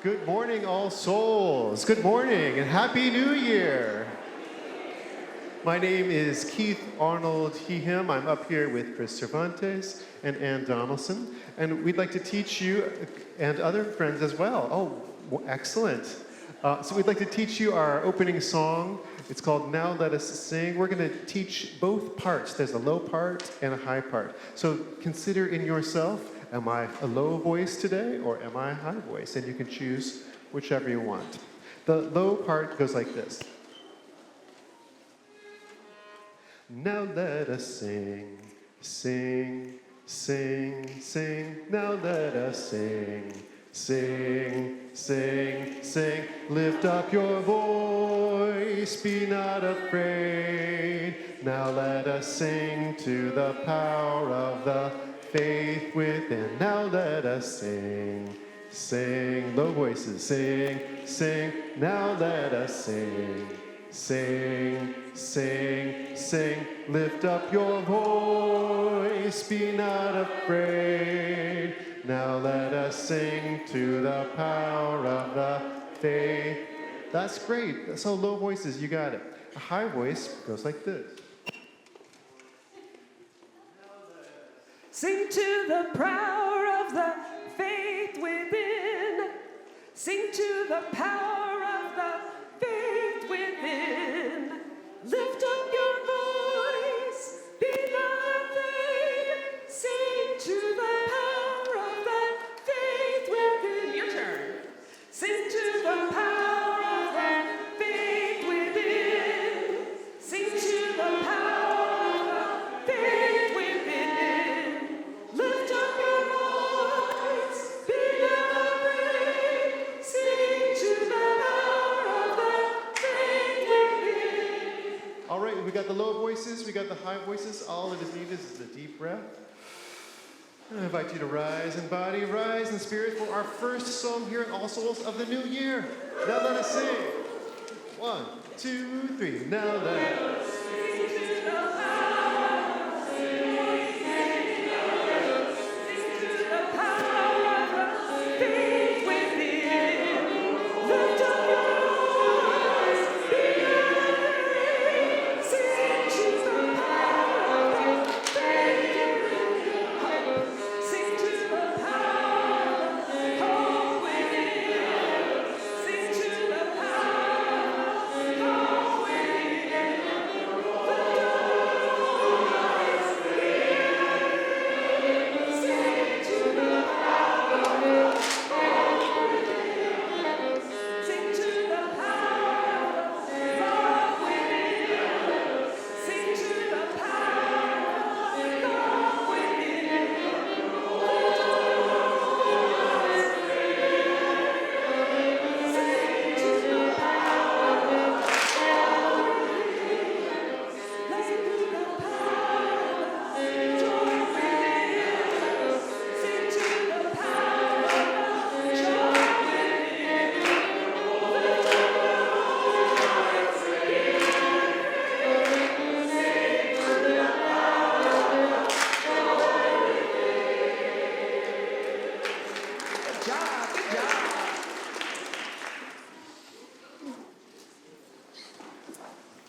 Good morning, all souls. Good morning and Happy New Year. My name is Keith Arnold, he, him. I'm up here with Chris Cervantes and Ann Donaldson, and we'd like to teach you and other friends as well. Oh, excellent. So we'd like to teach you our opening song. It's called Now Let Us Sing. We're going to teach both parts. There's a low part and a high part. So consider in yourself, am I a low voice today or am I a high voice? And you can choose whichever you want. The low part goes like this. Now let us sing, sing, sing, sing. Now let us sing, sing, sing, sing. Lift up your voice, be not afraid. Now let us sing to the power of the faith within. Now let us sing, sing. Low voices, sing, sing. Now let us sing, sing, sing, sing. Lift up your voice, be not afraid. Now let us sing to the power of the faith. That's great. So low voices, you got it. A high voice goes like this. Sing to the power of the faith within. Sing to the power of the faith within. Lift up your voice, be not afraid. Sing to the power of the faith within. Your turn. Sing to the power of the faith within. Sing to the power of the faith within. Lift up your voice, be not afraid. Sing to the power of the faith within. All right, we got the low voices, we got the high voices. All that is needed is a deep breath. I invite you to rise in body, rise in spirit for our first song here at All Souls of the New Year. Now let us sing. 1, 2, 3. Now let us.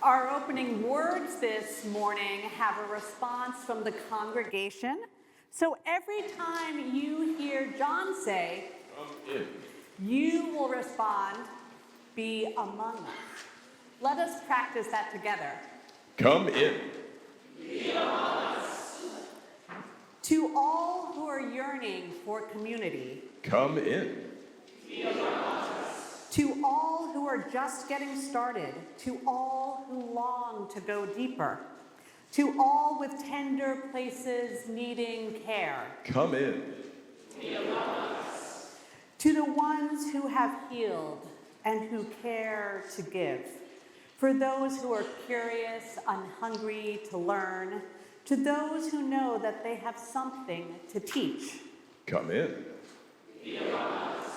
Our opening words this morning have a response from the congregation. So every time you hear John say, "Come in," you will respond, "Be among us." Let us practice that together. Come in. Be among us. To all who are yearning for community, Come in. be among us. To all who are just getting started, to all who long to go deeper, to all with tender places needing care. Come in. Be among us. To the ones who have healed and who care to give, for those who are curious and hungry to learn, to those who know that they have something to teach. Come in. Be among us.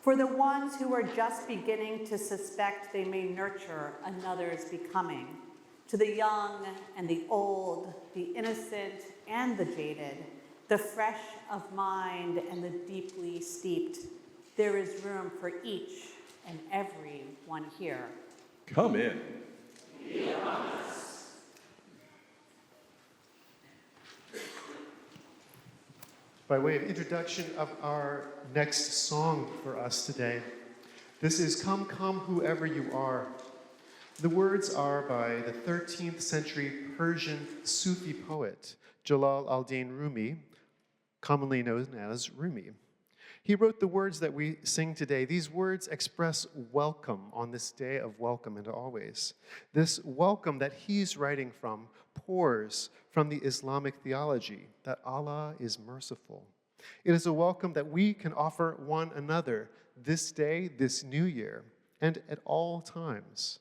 For the ones who are just beginning to suspect they may nurture another's becoming, to the young and the old, the innocent and the jaded, the fresh of mind and the deeply steeped. There is room for each and every one here. Come in. By way of introduction of our next song for us today, this is Come, Come, Whoever You Are. The words are by the 13th century Persian Sufi poet Jalal al-Din Rumi, commonly known as Rumi. He wrote the words that we sing today. These words express welcome on this day of welcome and always. This welcome that he's writing from pours from the Islamic theology that Allah is merciful. It is a welcome that we can offer one another this day, this new year, and at all times.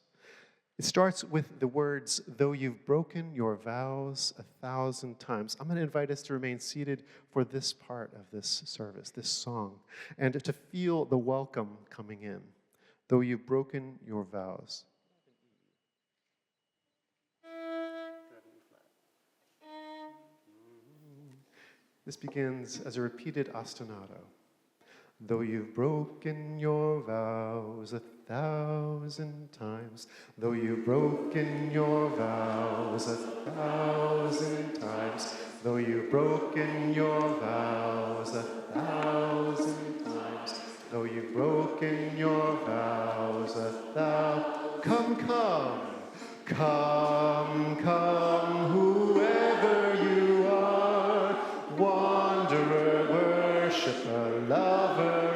It starts with the words, though you've broken your vows 1,000 times. I'm going to invite us to remain seated for this part of this service, this song, and to feel the welcome coming in, though you've broken your vows. This begins as a repeated ostinato. Though you've broken your vows 1,000 times, though you've broken your vows 1,000 times, though you've broken your vows 1,000 times, though you've broken your vows 1,000. Come, come, come, come, whoever you are, wanderer, worshiper, lover,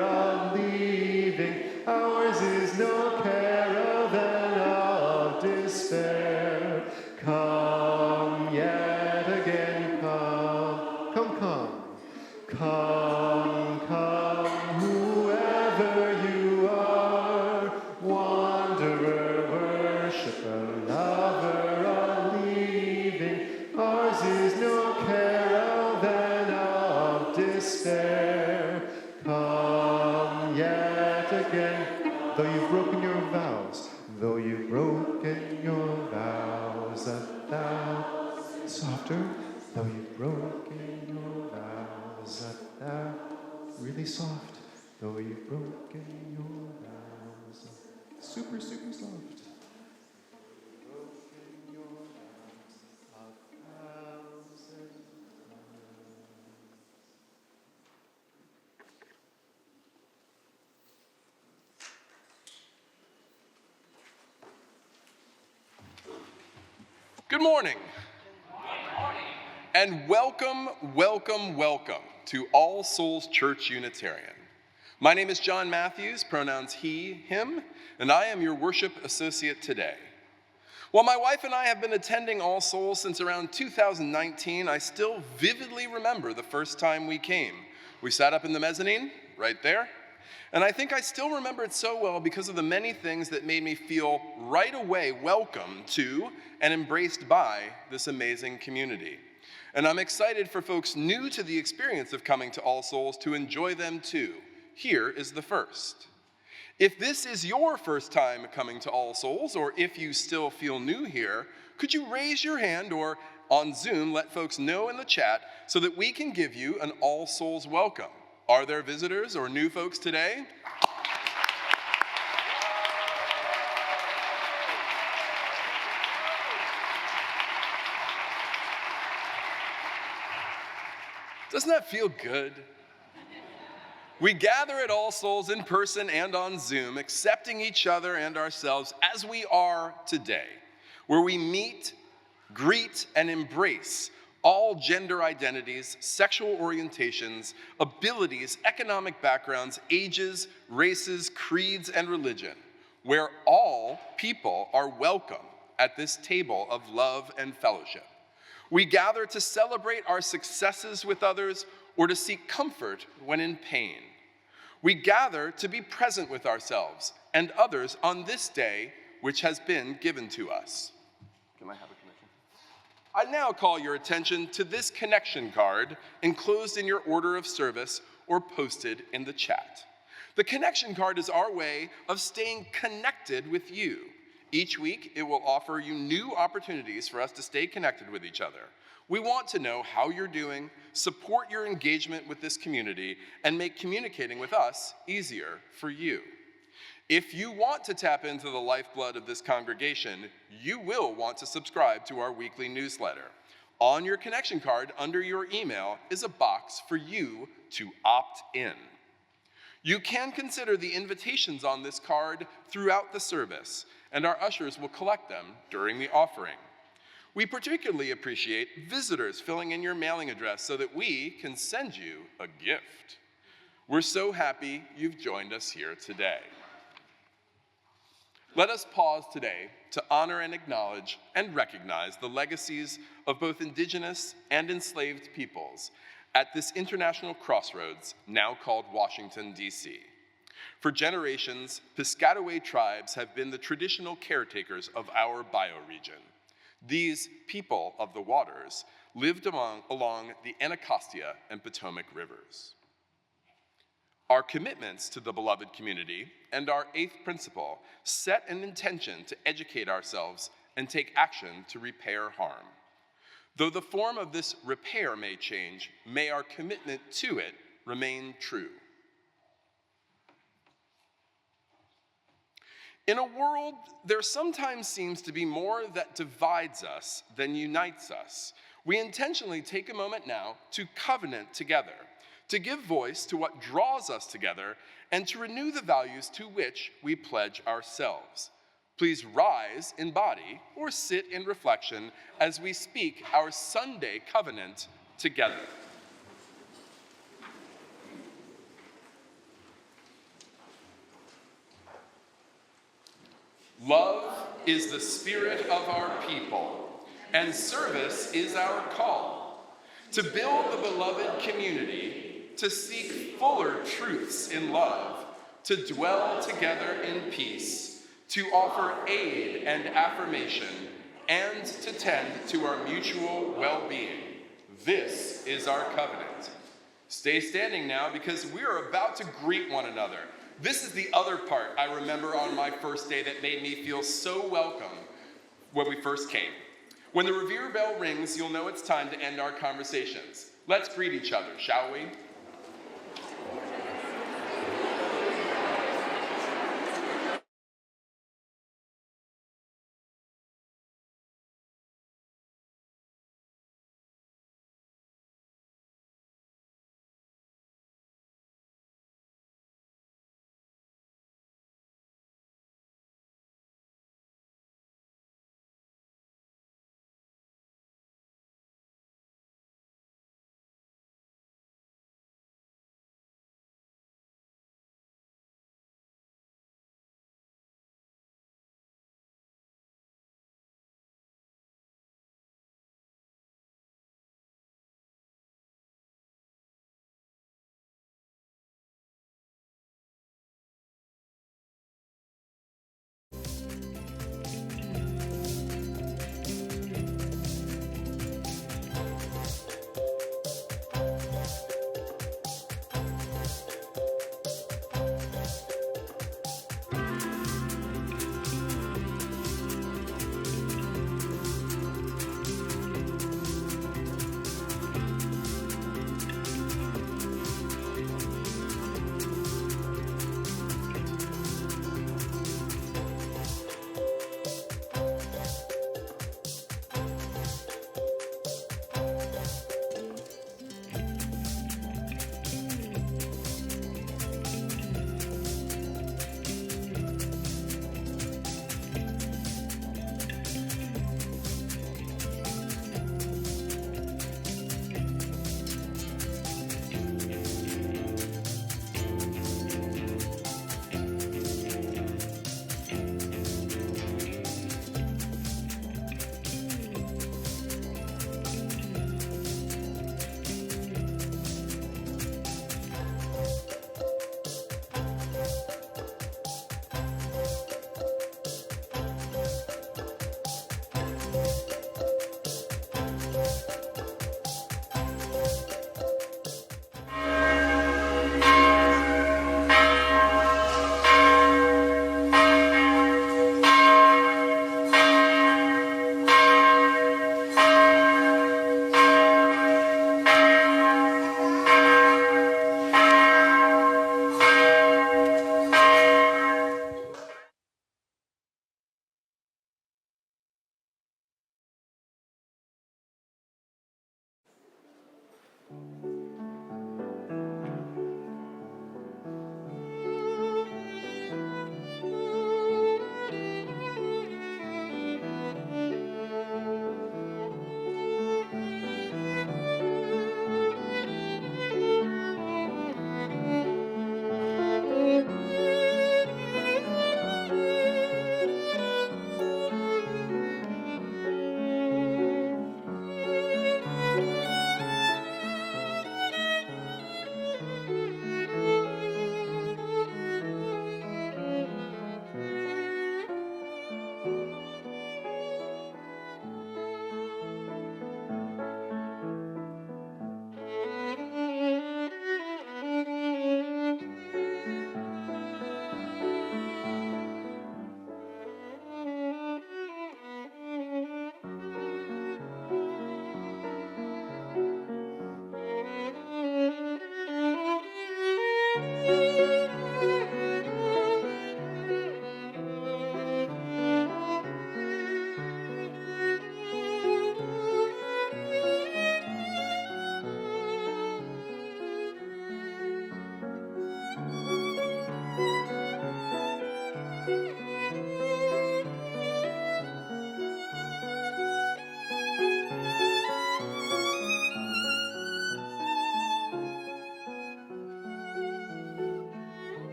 unleaving. Ours is no caravan of despair. Come yet again, come, come, come, come, come, whoever you are, wanderer, worshiper, lover, unleaving. Ours is no caravan of despair. Come yet again, though you've broken your vows, though you've broken your vows 1,000. Softer, though you've broken your vows 1,000. Really soft, though you've broken your vows. Super, super soft. Broken your vows 1,000. Good morning. And welcome, welcome, welcome to All Souls Church Unitarian. My name is John Matthews, pronouns he, him, and I am your worship associate today. While my wife and I have been attending All Souls since around 2019, I still vividly remember the first time we came. We sat up in the mezzanine, right there, and I think I still remember it so well because of the many things that made me feel right away welcome to and embraced by this amazing community. And I'm excited for folks new to the experience of coming to All Souls to enjoy them too. Here is the first. If this is your first time coming to All Souls, or if you still feel new here, could you raise your hand or on Zoom let folks know in the chat so that we can give you an All Souls welcome? Are there visitors or new folks today? Doesn't that feel good? We gather at All Souls in person and on Zoom, accepting each other and ourselves as we are today, where we meet, greet, and embrace all gender identities, sexual orientations, abilities, economic backgrounds, ages, races, creeds, and religion, where all people are welcome at this table of love and fellowship. We gather to celebrate our successes with others or to seek comfort when in pain. We gather to be present with ourselves and others on this day which has been given to us. Can I have a connection? I now call your attention to this connection card enclosed in your order of service or posted in the chat. The connection card is our way of staying connected with you. Each week, it will offer you new opportunities for us to stay connected with each other. We want to know how you're doing, support your engagement with this community, and make communicating with us easier for you. If you want to tap into the lifeblood of this congregation, you will want to subscribe to our weekly newsletter. On your connection card under your email is a box for you to opt in. You can consider the invitations on this card throughout the service, and our ushers will collect them during the offering. We particularly appreciate visitors filling in your mailing address so that we can send you a gift. We're so happy you've joined us here today. Let us pause today to honor and acknowledge and recognize the legacies of both indigenous and enslaved peoples at this international crossroads now called Washington, D.C. For generations, Piscataway tribes have been the traditional caretakers of our bioregion. These people of the waters lived along the Anacostia and Potomac rivers. Our commitments to the beloved community and our eighth principle set an intention to educate ourselves and take action to repair harm. Though the form of this repair may change, may our commitment to it remain true. In a world, there sometimes seems to be more that divides us than unites us. We intentionally take a moment now to covenant together, to give voice to what draws us together, and to renew the values to which we pledge ourselves. Please rise in body or sit in reflection as we speak our Sunday covenant together. Love is the spirit of our people, and service is our call. To build the beloved community, to seek fuller truths in love, to dwell together in peace, to offer aid and affirmation, and to tend to our mutual well-being. This is our covenant. Stay standing now because we are about to greet one another. This is the other part I remember on my first day that made me feel so welcome when we first came. When the Revere bell rings, you'll know it's time to end our conversations. Let's greet each other, shall we?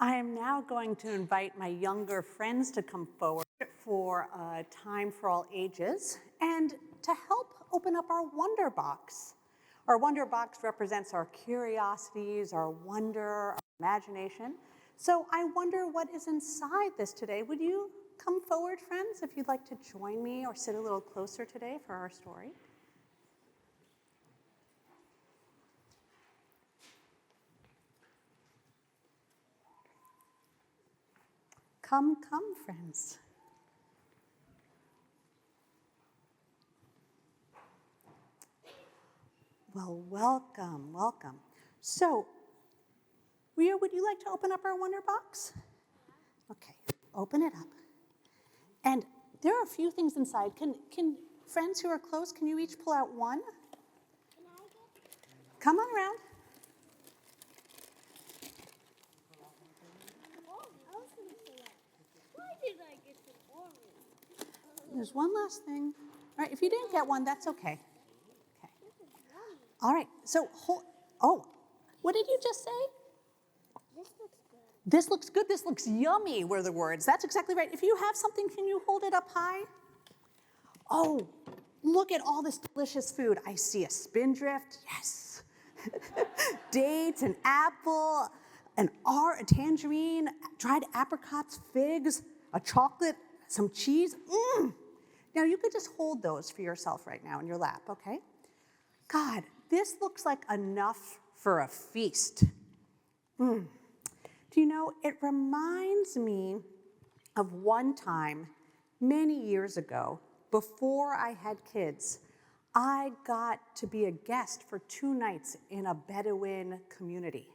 I am now going to invite my younger friends to come forward for a time for all ages and to help open up our Wonder Box. Our Wonder Box represents our curiosities, our wonder, our imagination. So I wonder what is inside this today. Would you come forward, friends, if you'd like to join me or sit a little closer today for our story? Come, come, friends. Well, welcome, welcome. So, Ria, would you like to open up our Wonder Box? Okay, open it up. And there are a few things inside. Can friends who are close, can you each pull out one? Come on around. Why did I get the orange? There's one last thing. All right, if you didn't get one, that's okay. Okay. All right, so, oh, what did you just say? This looks good. This looks good, this looks yummy were the words. That's exactly right. If you have something, can you hold it up high? Oh, look at all this delicious food. I see a spindrift, yes. Dates, an apple, a tangerine, dried apricots, figs, a chocolate, some cheese. Now you could just hold those for yourself right now in your lap, okay? God, this looks like enough for a feast. Do you know, it reminds me of one time many years ago, before I had kids, I got to be a guest for 2 nights in a Bedouin community.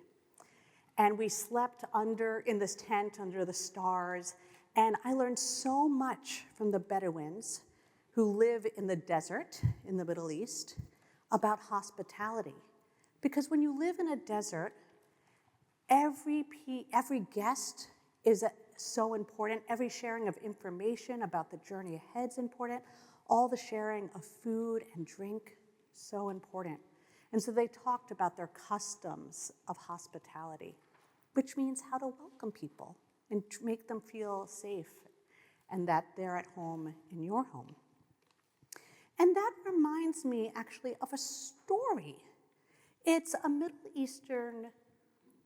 And we slept in this tent under the stars, and I learned so much from the Bedouins who live in the desert in the Middle East about hospitality. Because when you live in a desert, every guest is so important. Every sharing of information about the journey ahead is important. All the sharing of food and drink, so important. And so they talked about their customs of hospitality, which means how to welcome people and make them feel safe and that they're at home in your home. And that reminds me actually of a story. It's a Middle Eastern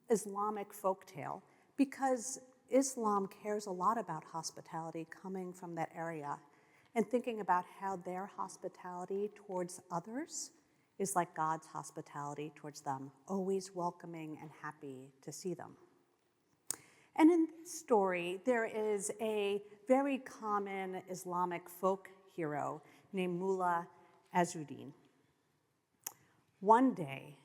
Islamic folktale because Islam cares a lot about hospitality coming from that area and thinking about how their hospitality towards others is like God's hospitality towards them, always welcoming and happy to see them. And in this story, there is a very common Islamic folk hero named Mullah Nasruddin. One day,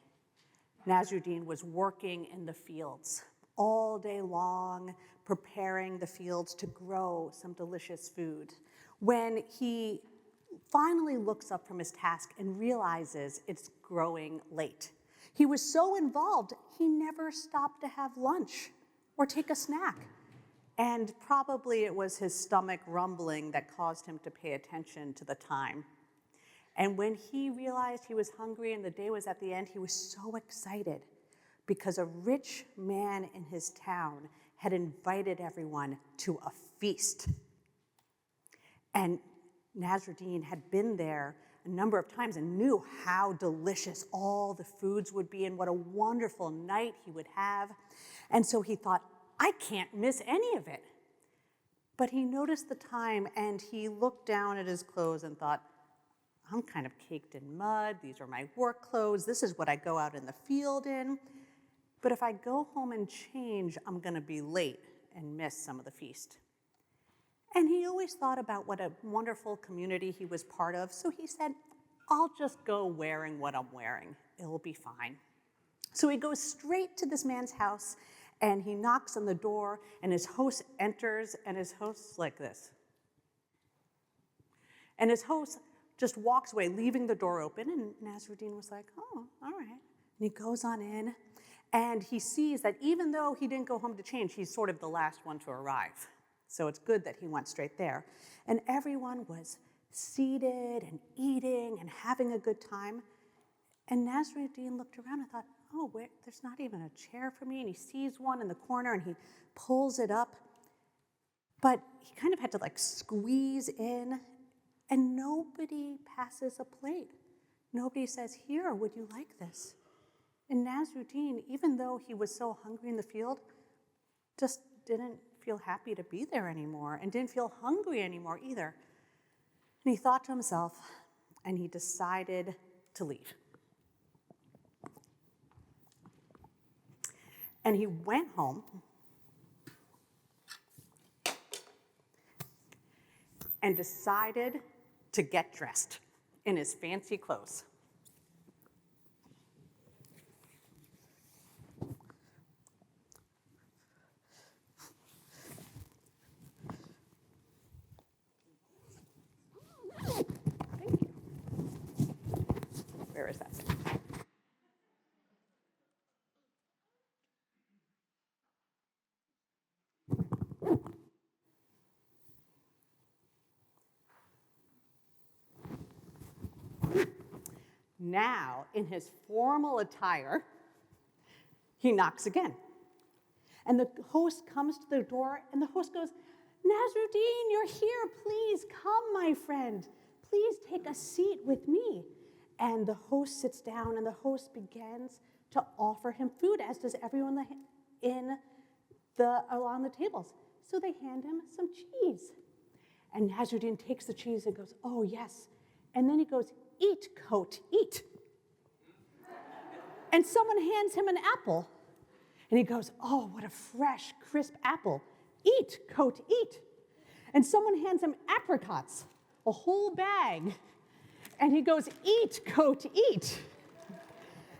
Nasruddin was working in the fields all day long, preparing the fields to grow some delicious food, when he finally looks up from his task and realizes it's growing late. He was so involved, he never stopped to have lunch or take a snack. And probably it was his stomach rumbling that caused him to pay attention to the time. And when he realized he was hungry and the day was at the end, he was so excited because a rich man in his town had invited everyone to a feast. And Nasruddin had been there a number of times and knew how delicious all the foods would be and what a wonderful night he would have. And so he thought, I can't miss any of it. But he noticed the time and he looked down at his clothes and thought, I'm kind of caked in mud. These are my work clothes. This is what I go out in the field in. But if I go home and change, I'm going to be late and miss some of the feast. And he always thought about what a wonderful community he was part of. So he said, I'll just go wearing what I'm wearing. It'll be fine. So he goes straight to this man's house and he knocks on the door and his host enters and his host's like this. And his host just walks away, leaving the door open. And Nasruddin was like, oh, all right. And he goes on in and he sees that even though he didn't go home to change, he's sort of the last one to arrive. So it's good that he went straight there. And everyone was seated and eating and having a good time. And Nasruddin looked around and thought, oh, wait, there's not even a chair for me. And he sees one in the corner and he pulls it up. But he kind of had to like squeeze in, and nobody passes a plate. Nobody says, here, would you like this? And Nasruddin, even though he was so hungry in the field, just didn't feel happy to be there anymore and didn't feel hungry anymore either. And he thought to himself, and he decided to leave. And he went home and decided to get dressed in his fancy clothes. Thank you. Where is that? Now, in his formal attire, he knocks again. And the host comes to the door, and the host goes, Nasruddin, you're here. Please come, my friend. Please take a seat with me. And the host sits down, and the host begins to offer him food, as does everyone along the tables. So they hand him some cheese. And Nasruddin takes the cheese and goes, oh, yes. And then he goes, eat, coat, eat. And someone hands him an apple. And he goes, oh, what a fresh, crisp apple. Eat, coat, eat. And someone hands him apricots, a whole bag. And he goes, eat, coat, eat.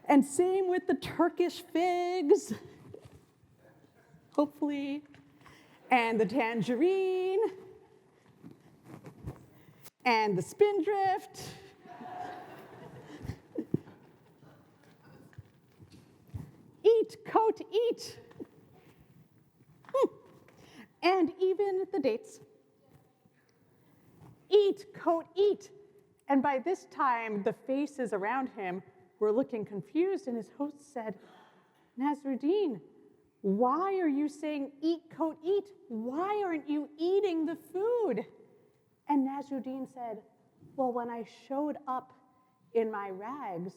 And same with the Turkish figs, hopefully, and the tangerine, and the spindrift. Eat, coat, eat. And even the dates. Eat, coat, eat. And by this time, the faces around him were looking confused, and his host said, Nasruddin, why are you saying eat, coat, eat? Why aren't you eating the food? And Nasruddin said, well, when I showed up in my rags,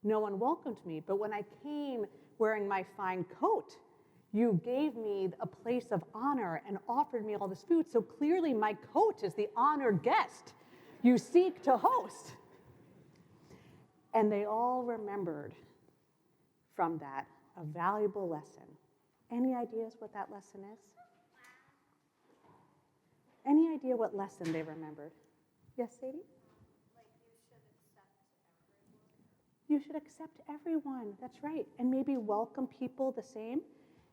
no one welcomed me. But when I came wearing my fine coat, you gave me a place of honor and offered me all this food. So clearly my coat is the honored guest you seek to host. And they all remembered from that a valuable lesson. Any ideas what that lesson is? Any idea what lesson they remembered? Yes, Sadie? You should accept everyone, that's right. And maybe welcome people the same.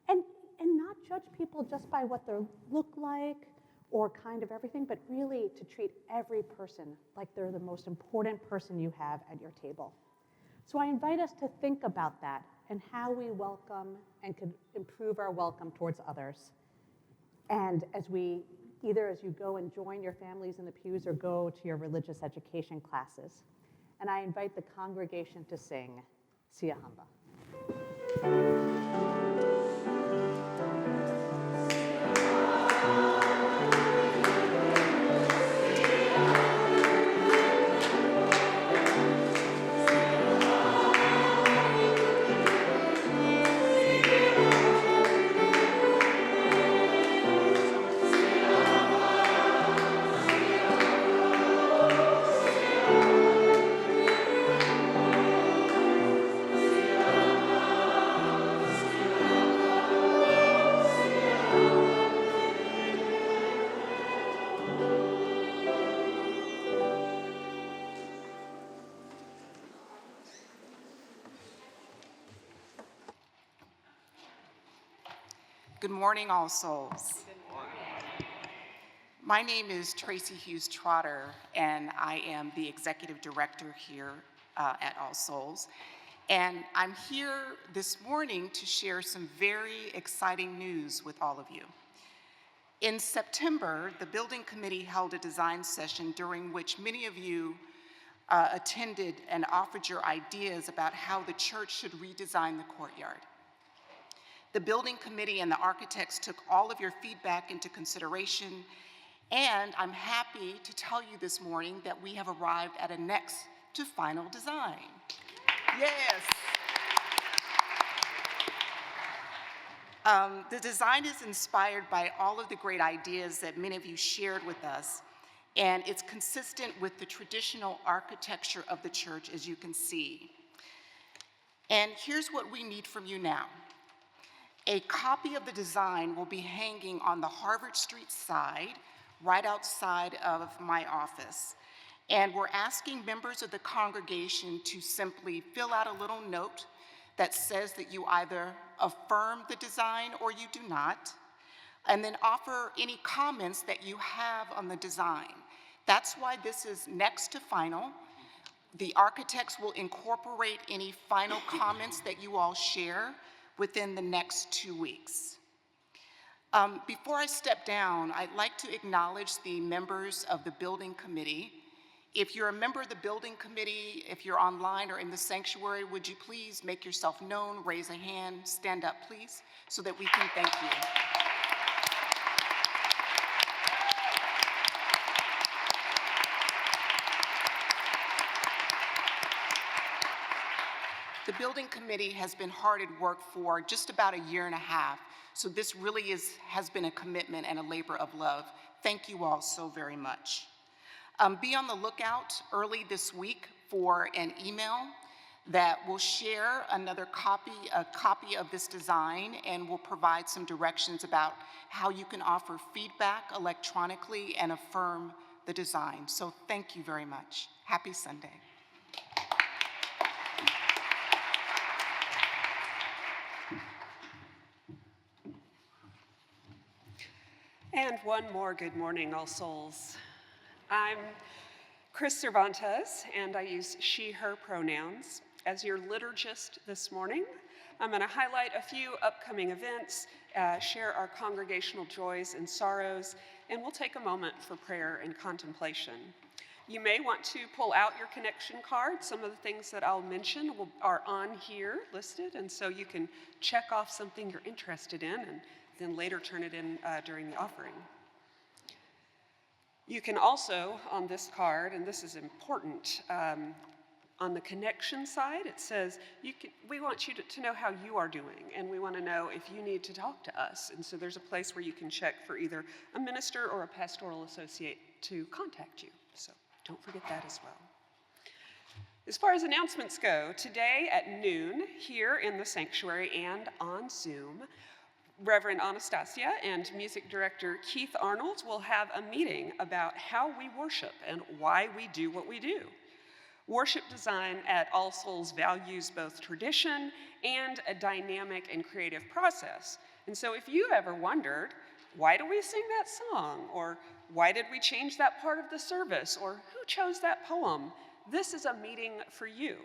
And not judge people just by what they look like or kind of everything, but really to treat every person like they're the most important person you have at your table. So I invite us to think about that and how we welcome and could improve our welcome towards others. And as you go and join your families in the pews or go to your religious education classes. And I invite the congregation to sing Sia Hamba. Good morning, All Souls. My name is Tracy Hughes Trotter, and I am the executive director here at All Souls. And I'm here this morning to share some very exciting news with all of you. In September, the building committee held a design session during which many of you attended and offered your ideas about how the church should redesign the courtyard. The building committee and the architects took all of your feedback into consideration, and I'm happy to tell you this morning that we have arrived at a next to final design. Yes. The design is inspired by all of the great ideas that many of you shared with us, and it's consistent with the traditional architecture of the church, as you can see. And here's what we need from you now. A copy of the design will be hanging on the Harvard Street side, right outside of my office. And we're asking members of the congregation to simply fill out a little note that says that you either affirm the design or you do not, and then offer any comments that you have on the design. That's why this is next to final. The architects will incorporate any final comments that you all share within the next 2 weeks. Before I step down, I'd like to acknowledge the members of the building committee. If you're a member of the building committee, if you're online or in the sanctuary, would you please make yourself known, raise a hand, stand up please, so that we can thank you. The building committee has been hard at work for just about a year and a half, so this really has been a commitment and a labor of love. Thank you all so very much. Be on the lookout early this week for an email that will share a copy of this design, and will provide some directions about how you can offer feedback electronically and affirm the design. So thank you very much. Happy Sunday. And one more good morning, All Souls. I'm Chris Cervantes, and I use she, her pronouns. As your liturgist this morning, I'm going to highlight a few upcoming events, share our congregational joys and sorrows, and we'll take a moment for prayer and contemplation. You may want to pull out your connection card. Some of the things that I'll mention are on here listed, and so you can check off something you're interested in and then later turn it in during the offering. You can also, on this card, and this is important, on the connection side, it says, we want you to know how you are doing, and we want to know if you need to talk to us. And so there's a place where you can check for either a minister or a pastoral associate to contact you. So don't forget that as well. As far as announcements go, today at noon, here in the sanctuary and on Zoom, Reverend Anastasia and music director Keith Arnold will have a meeting about how we worship and why we do what we do. Worship design at All Souls values both tradition and a dynamic and creative process. And so if you ever wondered, why do we sing that song? Or why did we change that part of the service? Or who chose that poem? This is a meeting for you.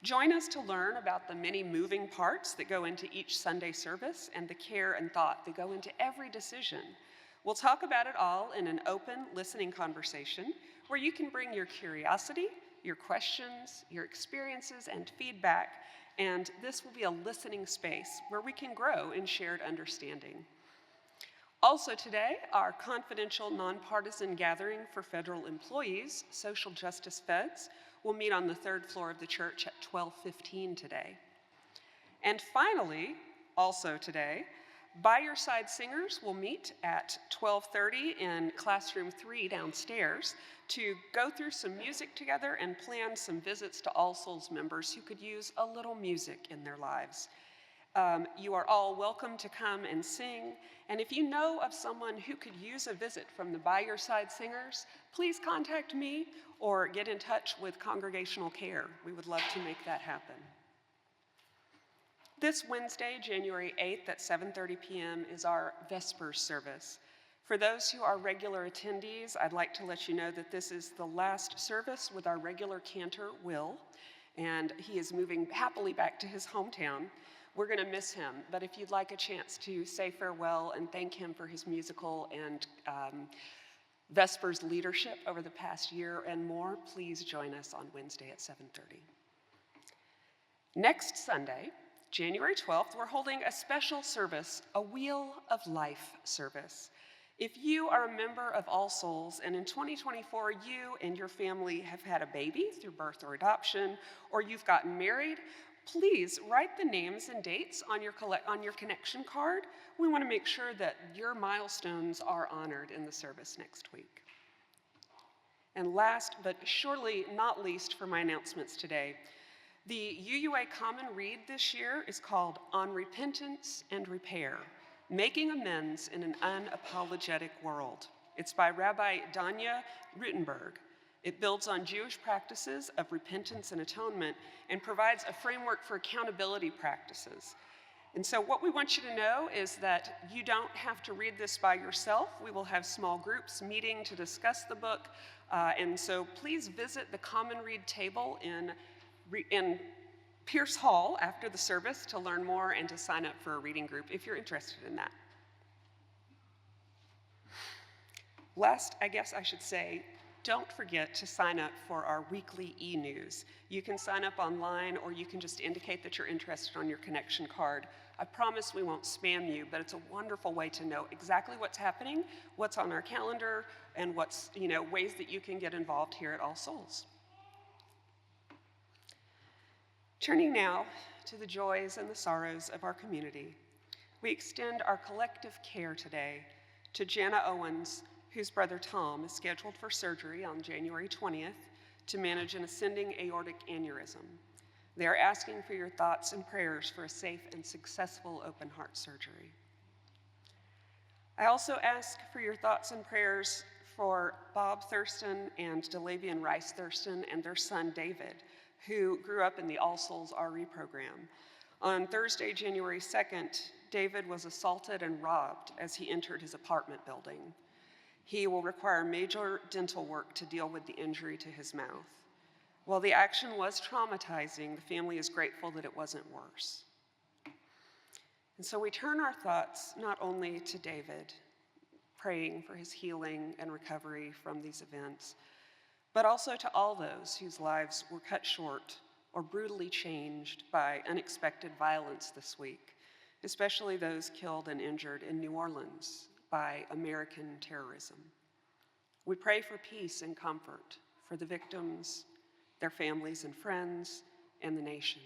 Join us to learn about the many moving parts that go into each Sunday service and the care and thought that go into every decision. We'll talk about it all in an open, listening conversation where you can bring your curiosity, your questions, your experiences, and feedback, and this will be a listening space where we can grow in shared understanding. Also today, our confidential, nonpartisan gathering for federal employees, Social Justice Feds, will meet on the third floor of the church at 12:15 today. And finally, also today, By Your Side Singers will meet at 12:30 in Classroom 3 downstairs to go through some music together and plan some visits to All Souls members who could use a little music in their lives. You are all welcome to come and sing, and if you know of someone who could use a visit from the By Your Side Singers, please contact me or get in touch with Congregational Care. We would love to make that happen. This Wednesday, January 8th at 7:30 p.m. is our Vespers service. For those who are regular attendees, I'd like to let you know that this is the last service with our regular cantor, Will, and he is moving happily back to his hometown. We're going to miss him, but if you'd like a chance to say farewell and thank him for his musical and Vespers leadership over the past year and more, please join us on Wednesday at 7:30. Next Sunday, January 12th, we're holding a special service, a Wheel of Life service. If you are a member of All Souls and in 2024 you and your family have had a baby through birth or adoption, or you've gotten married, please write the names and dates on your connection card. We want to make sure that your milestones are honored in the service next week. And last but surely not least for my announcements today, the UUA Common Read this year is called On Repentance and Repair, Making Amends in an Unapologetic World. It's by Rabbi Danya Rutenberg. It builds on Jewish practices of repentance and atonement and provides a framework for accountability practices. And so what we want you to know is that you don't have to read this by yourself. We will have small groups meeting to discuss the book. And so please visit the Common Read table in Pierce Hall after the service to learn more and to sign up for a reading group if you're interested in that. Last, I guess I should say, don't forget to sign up for our weekly e-news. You can sign up online or you can just indicate that you're interested on your connection card. I promise we won't spam you, but it's a wonderful way to know exactly what's happening, what's on our calendar, and what's, ways that you can get involved here at All Souls. Turning now to the joys and the sorrows of our community, we extend our collective care today to Jana Owens, whose brother Tom is scheduled for surgery on January 20th to manage an ascending aortic aneurysm. They are asking for your thoughts and prayers for a safe and successful open heart surgery. I also ask for your thoughts and prayers for Bob Thurston and Delavian Rice Thurston and their son David, who grew up in the All Souls RE program. On Thursday, January 2nd, David was assaulted and robbed as he entered his apartment building. He will require major dental work to deal with the injury to his mouth. While the action was traumatizing, the family is grateful that it wasn't worse. And so we turn our thoughts not only to David, praying for his healing and recovery from these events, but also to all those whose lives were cut short or brutally changed by unexpected violence this week, especially those killed and injured in New Orleans by American terrorism. We pray for peace and comfort for the victims, their families and friends, and the nation.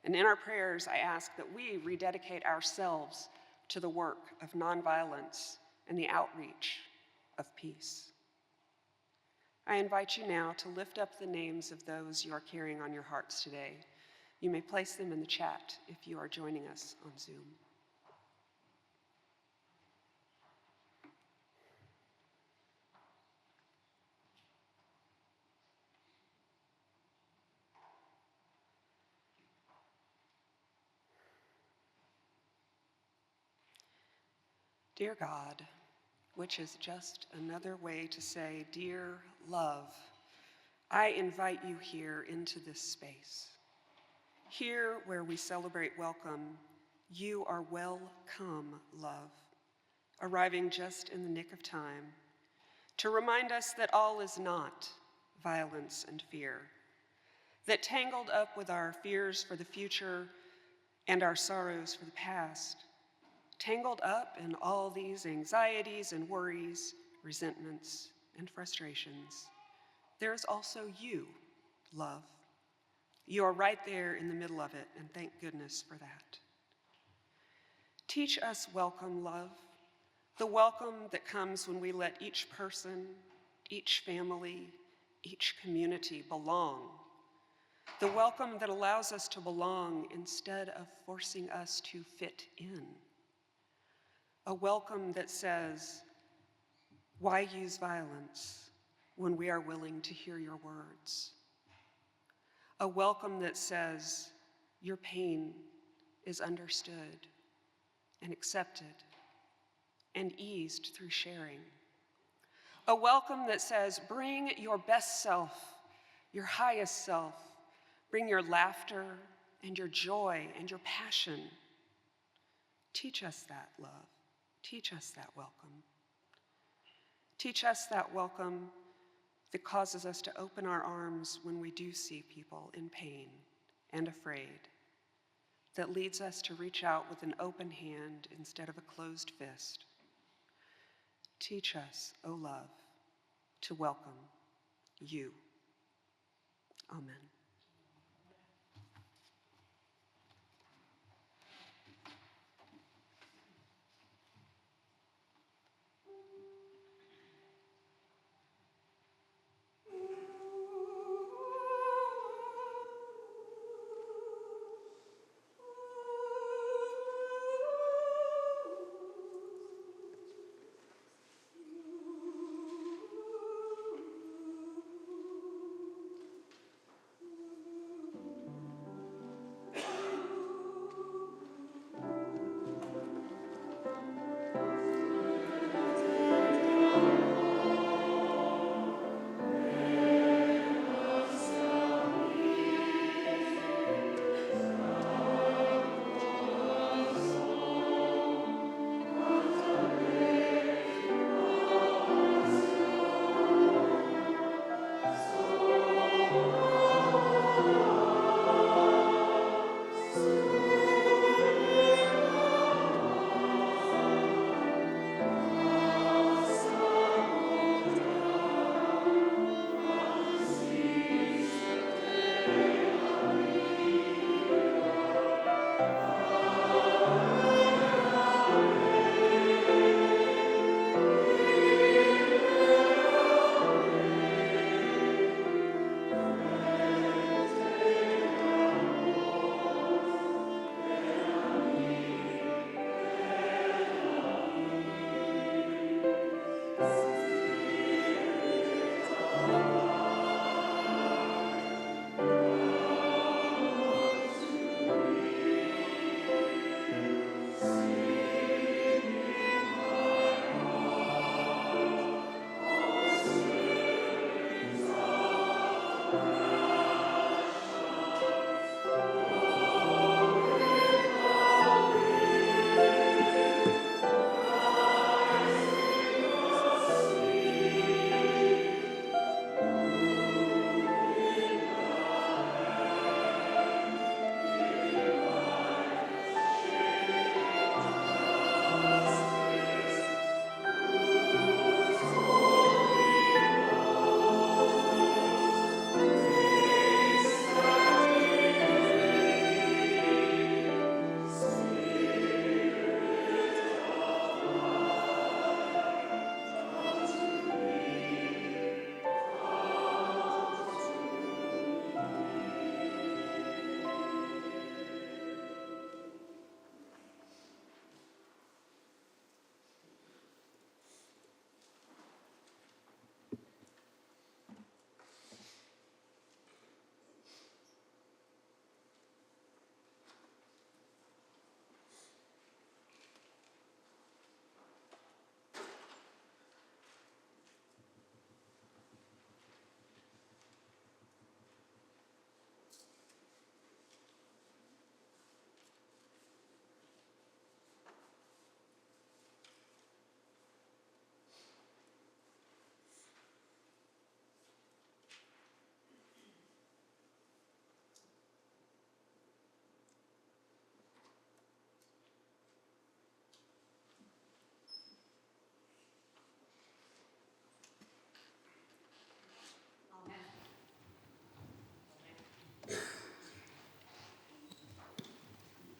And in our prayers, I ask that we rededicate ourselves to the work of nonviolence and the outreach of peace. I invite you now to lift up the names of those you are carrying on your hearts today. You may place them in the chat if you are joining us on Zoom. Dear God, which is just another way to say, dear love, I invite you here into this space. Here where we celebrate welcome, you are welcome, love, arriving just in the nick of time to remind us that all is not violence and fear, that tangled up with our fears for the future and our sorrows for the past, tangled up in all these anxieties and worries, resentments and frustrations, there is also you, love. You are right there in the middle of it, and thank goodness for that. Teach us welcome, love, the welcome that comes when we let each person, each family, each community belong. The welcome that allows us to belong instead of forcing us to fit in. A welcome that says, why use violence when we are willing to hear your words? A welcome that says, your pain is understood and accepted and eased through sharing. A welcome that says, bring your best self, your highest self, bring your laughter and your joy and your passion. Teach us that, love. Teach us that welcome. Teach us that welcome that causes us to open our arms when we do see people in pain and afraid, that leads us to reach out with an open hand instead of a closed fist. Teach us, O love, to welcome you. Amen.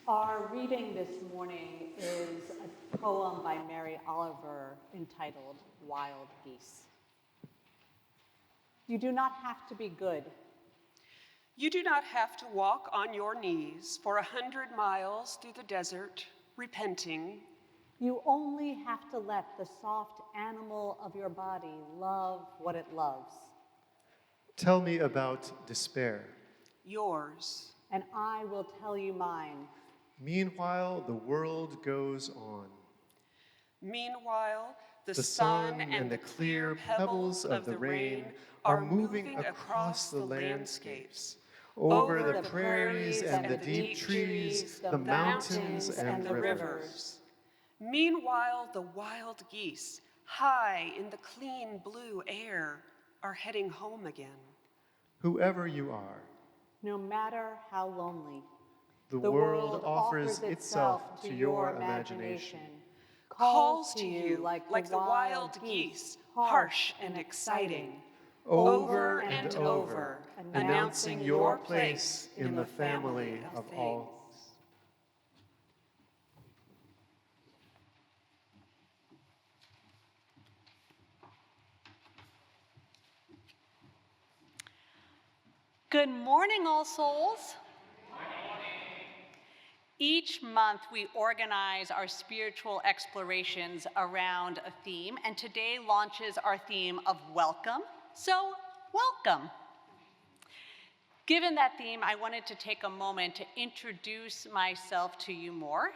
Our reading this morning is a poem by Mary Oliver entitled Wild Geese. You do not have to be good. You do not have to walk on your knees for 100 miles through the desert, repenting. You only have to let the soft animal of your body love what it loves. Tell me about despair. Yours. And I will tell you mine. Meanwhile, the world goes on. Meanwhile, the sun and the clear pebbles of the rain are moving across the landscapes, over the prairies and the deep trees, the mountains and the rivers. Meanwhile, the wild geese high in the clean blue air, are heading home again. Whoever you are, No matter how lonely, the world offers itself to your imagination. Calls to you like the wild geese, harsh and exciting, over and over, announcing your place in the family of all. Good morning, All Souls. Each month, we organize our spiritual explorations around a theme, and today launches our theme of welcome. So, welcome. Given that theme, I wanted to take a moment to introduce myself to you more.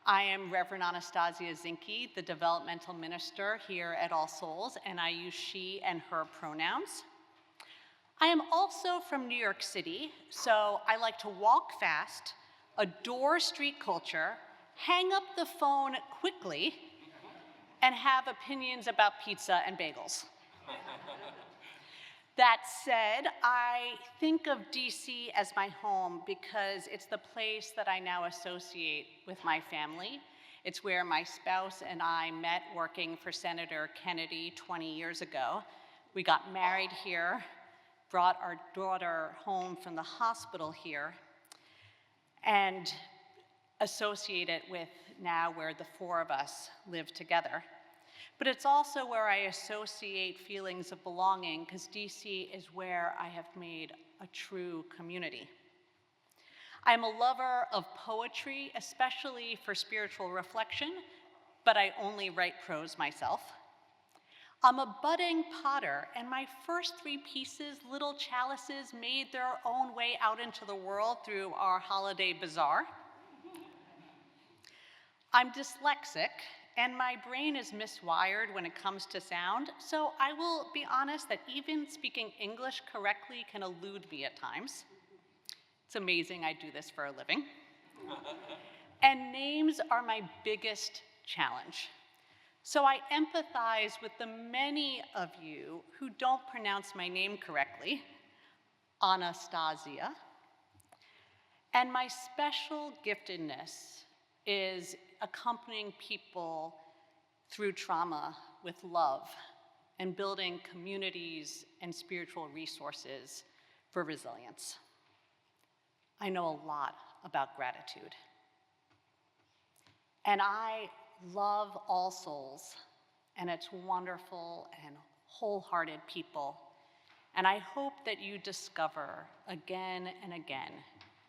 I am Reverend Anastasia Zinke, the developmental minister here at All Souls, and I use she and her pronouns. I am also from New York City, so I like to walk fast, adore street culture, hang up the phone quickly, and have opinions about pizza and bagels. That said, I think of DC as my home because it's the place that I now associate with my family. It's where my spouse and I met working for Senator Kennedy 20 years ago. We got married here, brought our daughter home from the hospital here, and associate it with now where the four of us live together. But it's also where I associate feelings of belonging, because DC is where I have made a true community. I'm a lover of poetry, especially for spiritual reflection, but I only write prose myself. I'm a budding potter, and my first 3 pieces, Little Chalices, made their own way out into the world through our holiday bazaar. I'm dyslexic, and my brain is miswired when it comes to sound, so I will be honest that even speaking English correctly can elude me at times. It's amazing I do this for a living. And names are my biggest challenge. So I empathize with the many of you who don't pronounce my name correctly, Anastasia. And my special giftedness is accompanying people through trauma with love and building communities and spiritual resources for resilience. I know a lot about gratitude. And I love All Souls and its wonderful and wholehearted people. And I hope that you discover again and again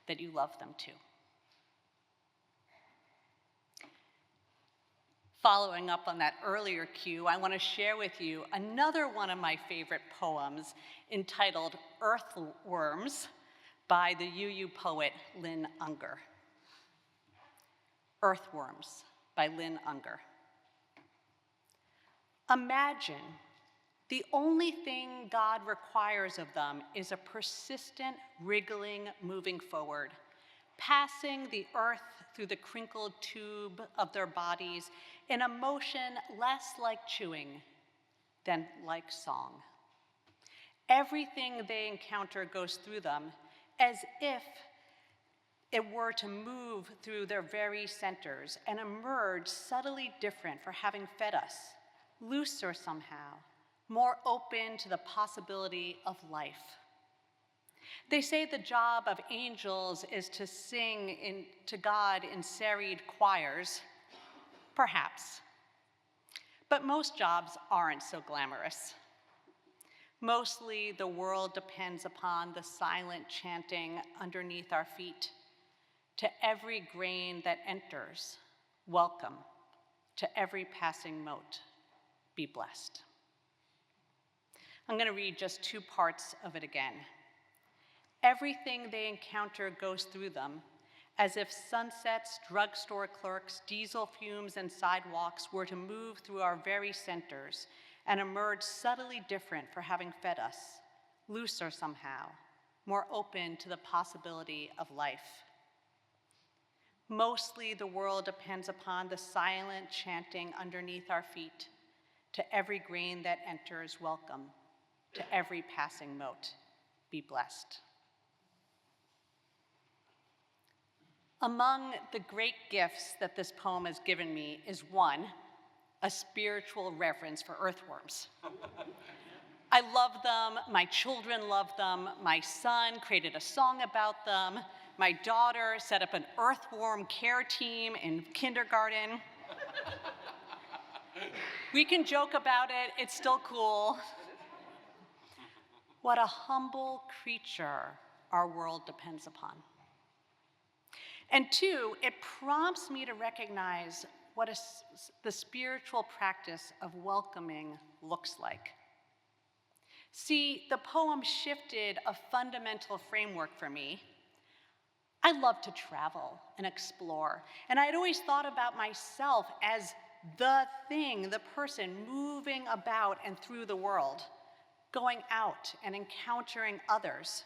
that you love them too. Following up on that earlier cue, I want to share with you another one of my favorite poems entitled Earthworms by the UU poet Lynn Unger. Earthworms by Lynn Unger. Imagine the only thing God requires of them is a persistent wriggling moving forward, passing the earth through the crinkled tube of their bodies in a motion less like chewing than like song. Everything they encounter goes through them as if it were to move through their very centers and emerge subtly different for having fed us, looser somehow, more open to the possibility of life. They say the job of angels is to sing to God in serried choirs, perhaps. But most jobs aren't so glamorous. Mostly the world depends upon the silent chanting underneath our feet. To every grain that enters, welcome. To every passing mote, be blessed. I'm going to read just 2 parts of it again. Everything they encounter goes through them, as if sunsets, drugstore clerks, diesel fumes, and sidewalks were to move through our very centers and emerge subtly different for having fed us, looser somehow, more open to the possibility of life. Mostly the world depends upon the silent chanting underneath our feet. To every grain that enters, welcome. To every passing mote, be blessed. Among the great gifts that this poem has given me is one, a spiritual reverence for earthworms. I love them, my children love them, my son created a song about them, my daughter set up an earthworm care team in kindergarten. We can joke about it, it's still cool. What a humble creature our world depends upon. And two, it prompts me to recognize what the spiritual practice of welcoming looks like. See, the poem shifted a fundamental framework for me. I love to travel and explore, and I'd always thought about myself as the thing, the person moving about and through the world, going out and encountering others,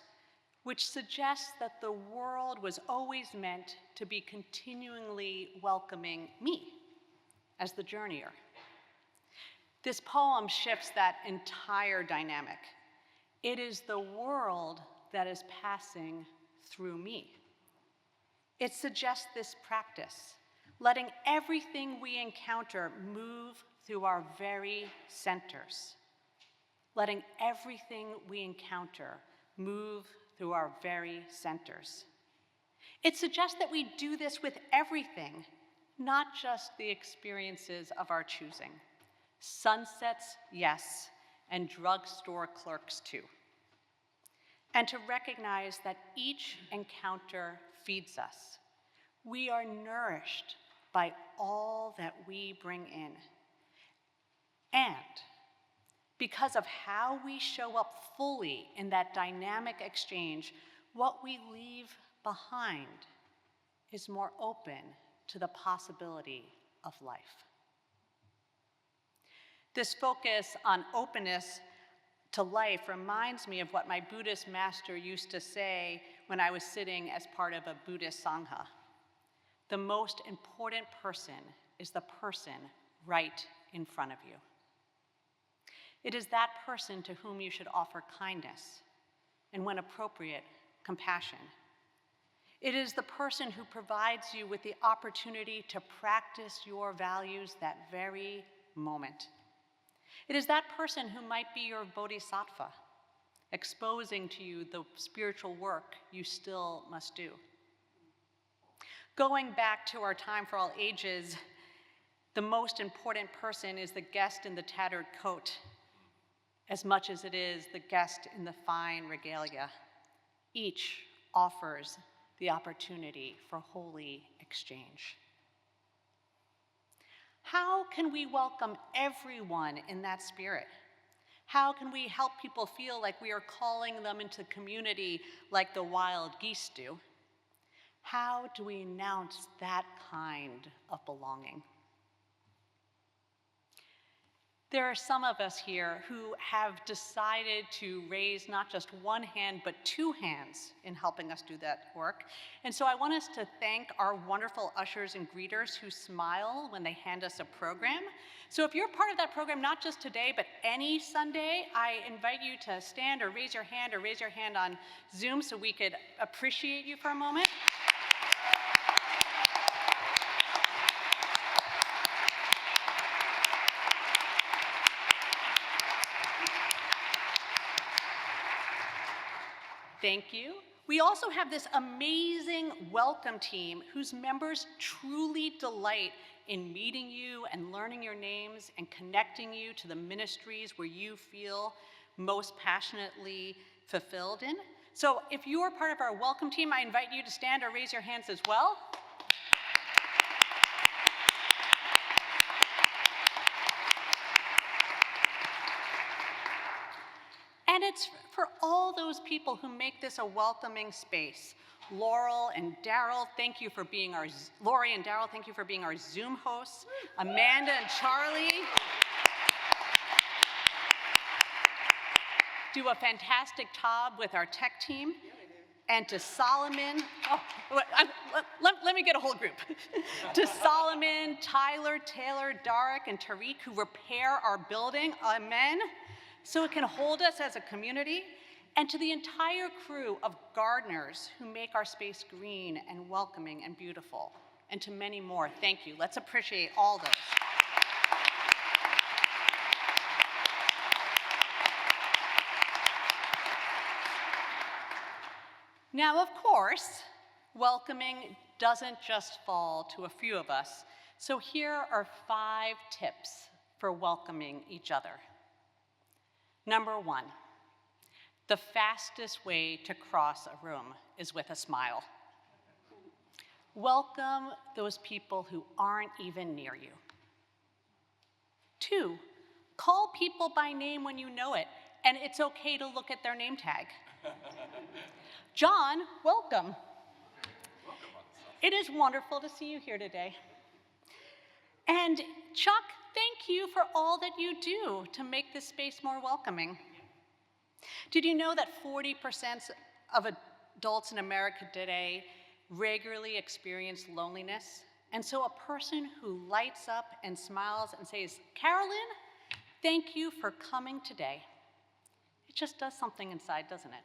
which suggests that the world was always meant to be continually welcoming me as the journeyer. This poem shifts that entire dynamic. It is the world that is passing through me. It suggests this practice, letting everything we encounter move through our very centers. Letting everything we encounter move through our very centers. It suggests that we do this with everything, not just the experiences of our choosing. Sunsets, yes, and drugstore clerks too. And to recognize that each encounter feeds us. We are nourished by all that we bring in. And because of how we show up fully in that dynamic exchange, what we leave behind is more open to the possibility of life. This focus on openness to life reminds me of what my Buddhist master used to say when I was sitting as part of a Buddhist Sangha. The most important person is the person right in front of you. It is that person to whom you should offer kindness, and when appropriate, compassion. It is the person who provides you with the opportunity to practice your values that very moment. It is that person who might be your bodhisattva, exposing to you the spiritual work you still must do. Going back to our time for all ages, the most important person is the guest in the tattered coat, as much as it is the guest in the fine regalia. Each offers the opportunity for holy exchange. How can we welcome everyone in that spirit? How can we help people feel like we are calling them into community like the wild geese do? How do we announce that kind of belonging? There are some of us here who have decided to raise not just one hand, but two hands in helping us do that work. And so I want us to thank our wonderful ushers and greeters who smile when they hand us a program. So if you're part of that program, not just today, but any Sunday, I invite you to stand or raise your hand on Zoom so we could appreciate you for a moment. Thank you. We also have this amazing welcome team whose members truly delight in meeting you and learning your names and connecting you to the ministries where you feel most passionately fulfilled in. So if you're part of our welcome team, I invite you to stand or raise your hands as well. And it's for all those people who make this a welcoming space. Laurel and Daryl, thank you for being our, Lori and Daryl, thank you for being our Zoom hosts. Amanda and Charlie do a fantastic job with our tech team. And to Solomon, let me get a whole group. To Solomon, Tyler, Taylor, Darek, and Tariq, who repair our building, amen, so it can hold us as a community. And to the entire crew of gardeners who make our space green and welcoming and beautiful. And to many more, thank you. Let's appreciate all those. Now, of course, welcoming doesn't just fall to a few of us. So here are 5 tips for welcoming each other. Number 1, the fastest way to cross a room is with a smile. Welcome those people who aren't even near you. 2, call people by name when you know it, and it's okay to look at their name tag. John, welcome. It is wonderful to see you here today. And Chuck, thank you for all that you do to make this space more welcoming. Did you know that 40% of adults in America today regularly experience loneliness? And so a person who lights up and smiles and says, Carolyn, thank you for coming today. It just does something inside, doesn't it?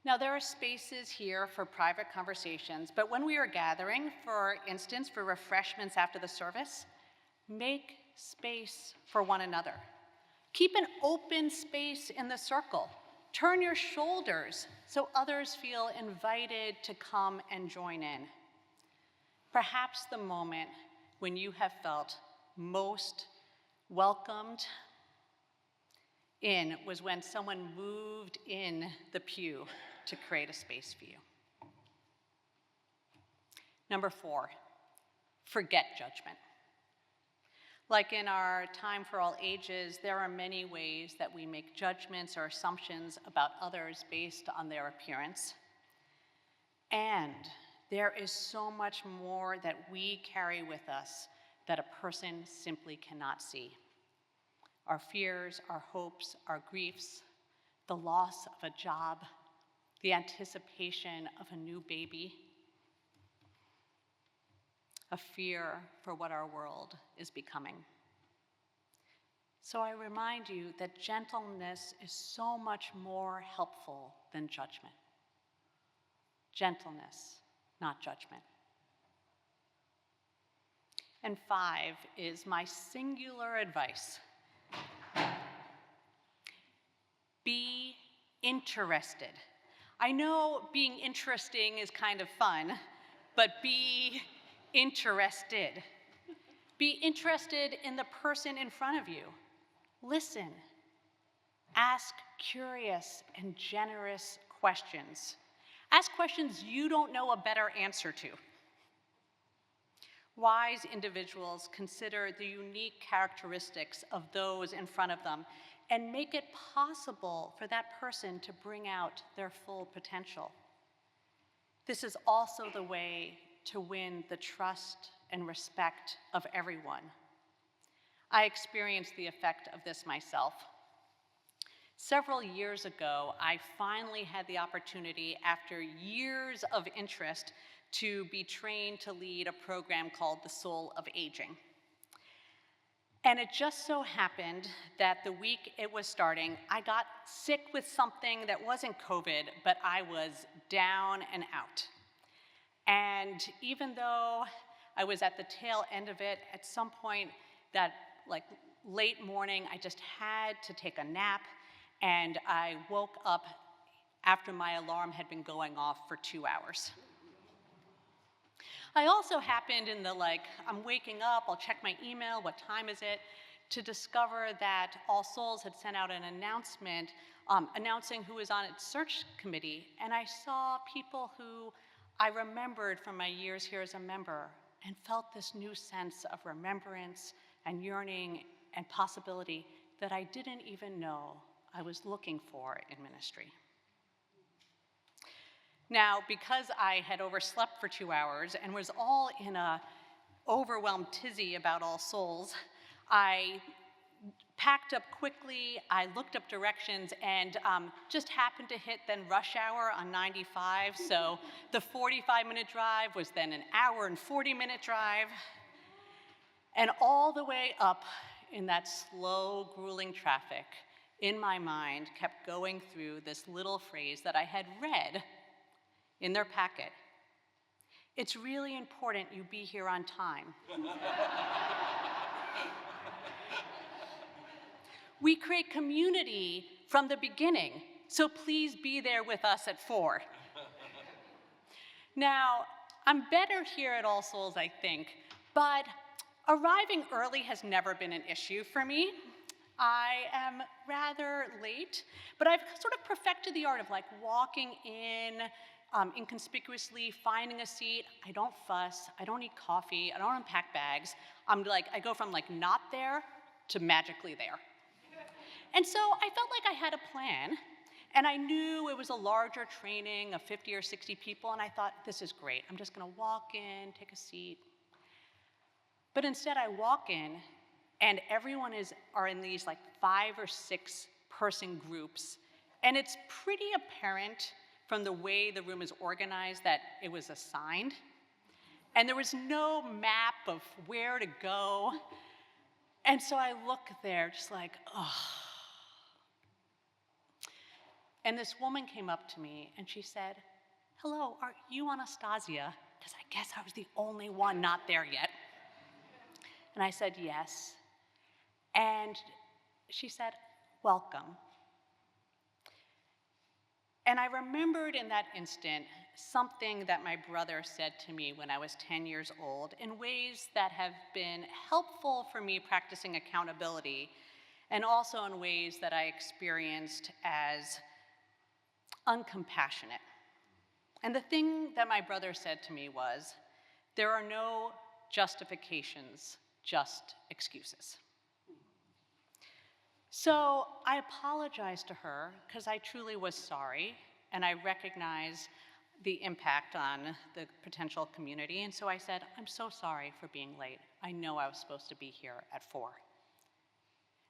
Now, there are spaces here for private conversations, but when we are gathering, for instance, for refreshments after the service, make space for one another. Keep an open space in the circle. Turn your shoulders so others feel invited to come and join in. Perhaps the moment when you have felt most welcomed in was when someone moved in the pew to create a space for you. Number 4, forget judgment. Like in our Time for All Ages, there are many ways that we make judgments or assumptions about others based on their appearance. And there is so much more that we carry with us that a person simply cannot see. Our fears, our hopes, our griefs, the loss of a job, the anticipation of a new baby, a fear for what our world is becoming. So I remind you that gentleness is so much more helpful than judgment. Gentleness, not judgment. And 5 is my singular advice. Be interested. I know being interesting is kind of fun, but be interested. Be interested in the person in front of you. Listen. Ask curious and generous questions. Ask questions you don't know a better answer to. Wise individuals consider the unique characteristics of those in front of them and make it possible for that person to bring out their full potential. This is also the way to win the trust and respect of everyone. I experienced the effect of this myself. Several years ago, I finally had the opportunity, after years of interest, to be trained to lead a program called The Soul of Aging. And it just so happened that the week it was starting, I got sick with something that wasn't COVID, but I was down and out. And even though I was at the tail end of it, at some point that late morning, I just had to take a nap, and I woke up after my alarm had been going off for 2 hours. I also happened in the I'm waking up, I'll check my email, what time is it, to discover that All Souls had sent out an announcement announcing who was on its search committee, and I saw people who I remembered from my years here as a member and felt this new sense of remembrance and yearning and possibility that I didn't even know I was looking for in ministry. Now, because I had overslept for 2 hours and was all in a overwhelmed tizzy about All Souls, I packed up quickly. I looked up directions and just happened to hit then rush hour on 95. So the 45-minute drive was then an hour and 40-minute drive. And all the way up in that slow, grueling traffic, in my mind kept going through this little phrase that I had read in their packet. It's really important you be here on time. We create community from the beginning, so please be there with us at 4. Now, I'm better here at All Souls, I think, but arriving early has never been an issue for me. I am rather late, but I've sort of perfected the art of like walking in inconspicuously, finding a seat. I don't fuss, I don't eat coffee, I don't unpack bags. I go from like not there to magically there. And so I felt like I had a plan, and I knew it was a larger training of 50 or 60 people, and I thought, this is great. I'm just gonna walk in, take a seat. But instead I walk in, and everyone are in these like 5 or 6 person groups, and it's pretty apparent from the way the room is organized that it was assigned. And there was no map of where to go. And so I look there just like, oh. And this woman came up to me and she said, hello, are you Anastasia? Because I guess I was the only one not there yet. And I said, yes. And she said, welcome. And I remembered in that instant something that my brother said to me when I was 10 years old in ways that have been helpful for me practicing accountability, and also in ways that I experienced as uncompassionate. And the thing that my brother said to me was, there are no justifications, just excuses. So I apologized to her because I truly was sorry, and I recognized the impact on the potential community. And so I said, I'm so sorry for being late. I know I was supposed to be here at 4.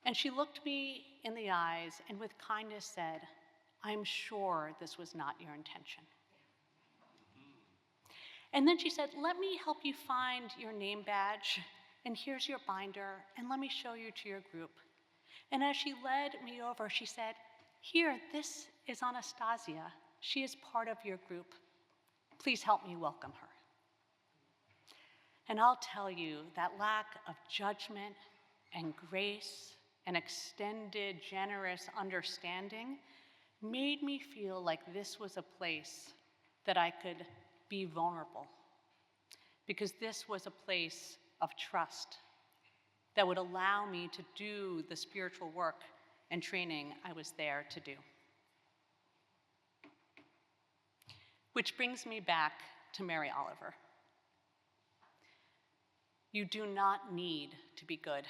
And she looked me in the eyes and with kindness said, I'm sure this was not your intention. And then she said, let me help you find your name badge, and here's your binder, and let me show you to your group. And as she led me over, she said, here, this is Anastasia. She is part of your group. Please help me welcome her. And I'll tell you, that lack of judgment and grace and extended, generous understanding made me feel like this was a place that I could be vulnerable, because this was a place of trust that would allow me to do the spiritual work and training I was there to do. Which brings me back to Mary Oliver. You do not need to be good.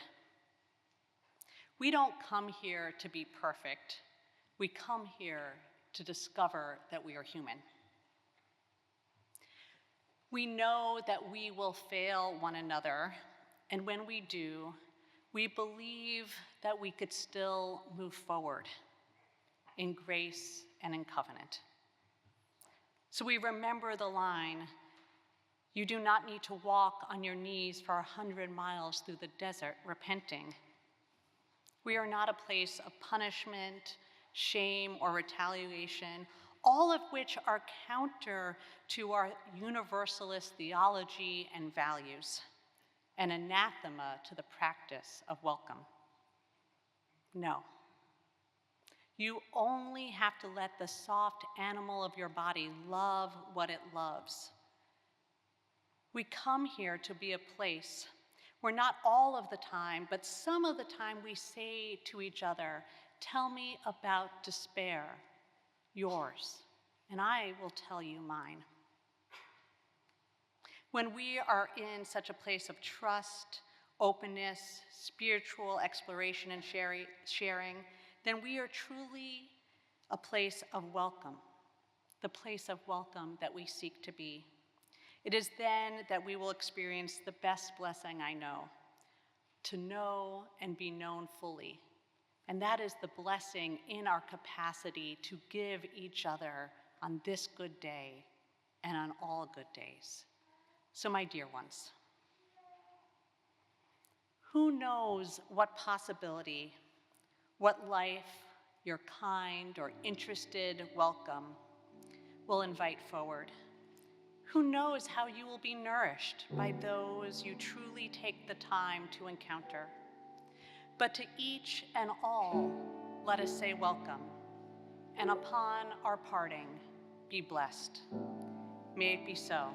We don't come here to be perfect. We come here to discover that we are human. We know that we will fail one another, and when we do, we believe that we could still move forward in grace and in covenant. So we remember the line, you do not need to walk on your knees for 100 miles through the desert repenting. We are not a place of punishment, shame, or retaliation, all of which are counter to our universalist theology and values, and anathema to the practice of welcome. No. You only have to let the soft animal of your body love what it loves. We come here to be a place where not all of the time, but some of the time we say to each other, tell me about despair, yours, and I will tell you mine. When we are in such a place of trust, openness, spiritual exploration and sharing, then we are truly a place of welcome, the place of welcome that we seek to be. It is then that we will experience the best blessing I know, to know and be known fully And that is the blessing in our capacity to give each other on this good day and on all good days. So, my dear ones, who knows what possibility, what life your kind or interested welcome will invite forward? Who knows how you will be nourished by those you truly take the time to encounter? But to each and all, let us say welcome, and upon our parting, be blessed. May it be so,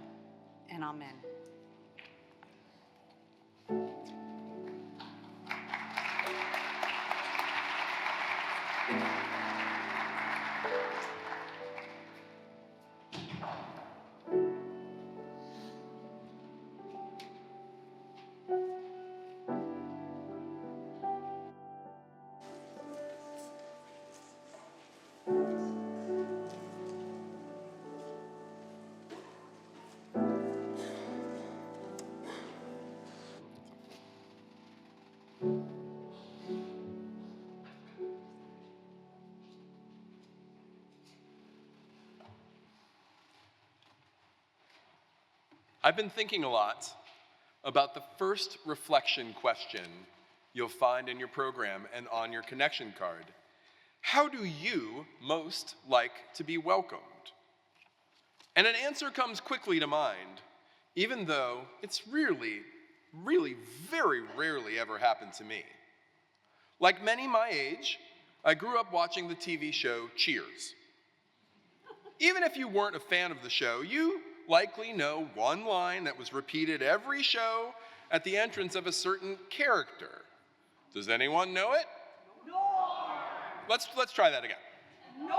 and amen. I've been thinking a lot about the first reflection question you'll find in your program and on your connection card. How do you most like to be welcomed? And an answer comes quickly to mind, even though it's really, very rarely ever happened to me. Like many my age, I grew up watching the TV show Cheers. Even if you weren't a fan of the show, you likely know one line that was repeated every show at the entrance of a certain character. Does anyone know it? Norm! Let's try that again. Norm!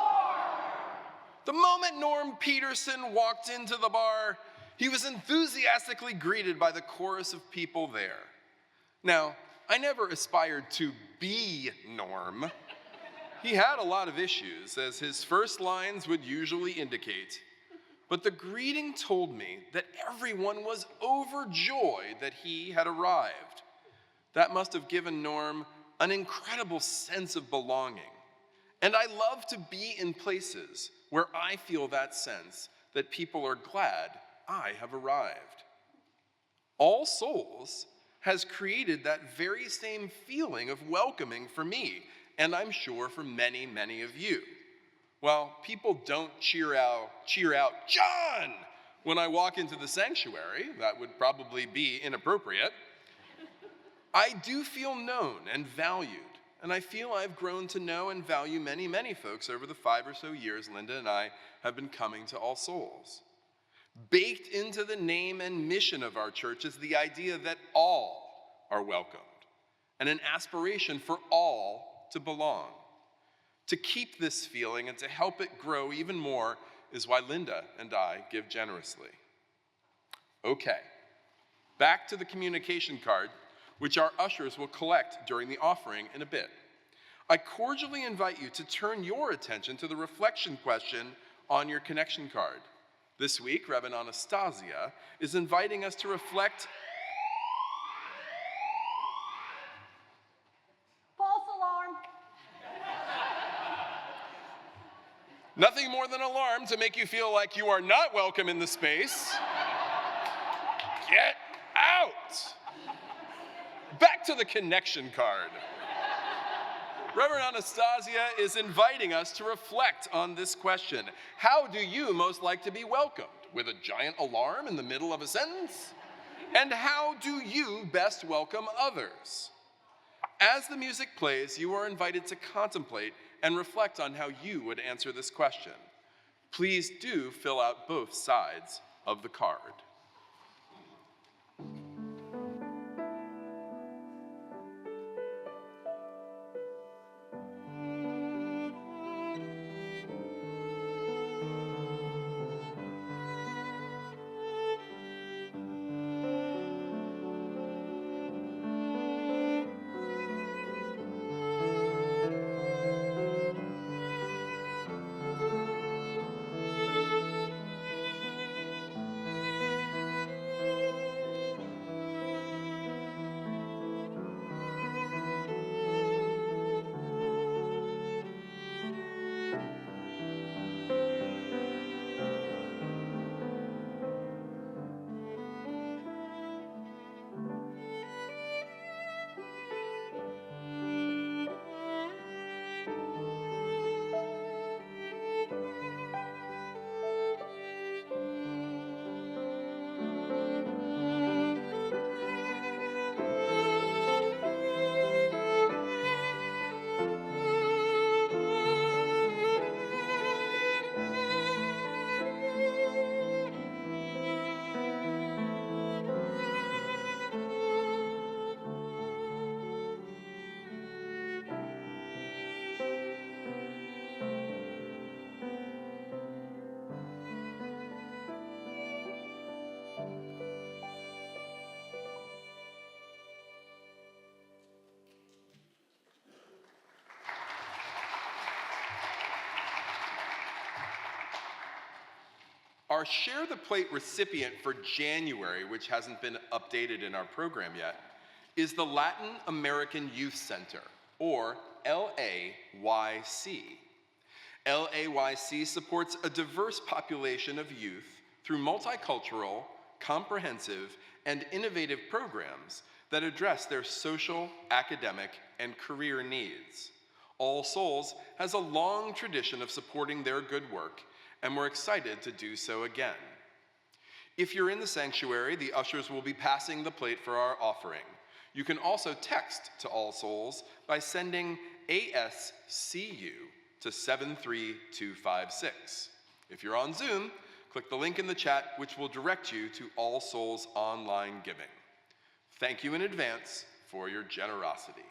The moment Norm Peterson walked into the bar, he was enthusiastically greeted by the chorus of people there. Now, I never aspired to be Norm. He had a lot of issues, as his first lines would usually indicate. But the greeting told me that everyone was overjoyed that he had arrived. That must have given Norm an incredible sense of belonging. And I love to be in places where I feel that sense that people are glad I have arrived. All Souls has created that very same feeling of welcoming for me, and I'm sure for many, many of you. Well, people don't cheer out, John, when I walk into the sanctuary. That would probably be inappropriate. I do feel known and valued, and I feel I've grown to know and value many, many folks over the 5 or so years Linda and I have been coming to All Souls. Baked into the name and mission of our church is the idea that all are welcomed, and an aspiration for all to belong. To keep this feeling and to help it grow even more is why Linda and I give generously. Okay, back to the communication card, which our ushers will collect during the offering in a bit. I cordially invite you to turn your attention to the reflection question on your connection card. This week, Reverend Anastasia is inviting us to reflect. False alarm. Nothing more than alarm to make you feel like you are not welcome in the space. Get out! Back to the connection card. Reverend Anastasia is inviting us to reflect on this question. How do you most like to be welcomed? With a giant alarm in the middle of a sentence? And how do you best welcome others? As the music plays, you are invited to contemplate and reflect on how you would answer this question. Please do fill out both sides of the card. Our Share the Plate recipient for January, which hasn't been updated in our program yet, is the Latin American Youth Center, or LAYC. LAYC supports a diverse population of youth through multicultural, comprehensive, and innovative programs that address their social, academic, and career needs. All Souls has a long tradition of supporting their good work, and we're excited to do so again. If you're in the sanctuary, the ushers will be passing the plate for our offering. You can also text to All Souls by sending ASCU to 73256. If you're on Zoom, click the link in the chat, which will direct you to All Souls online giving. Thank you in advance for your generosity.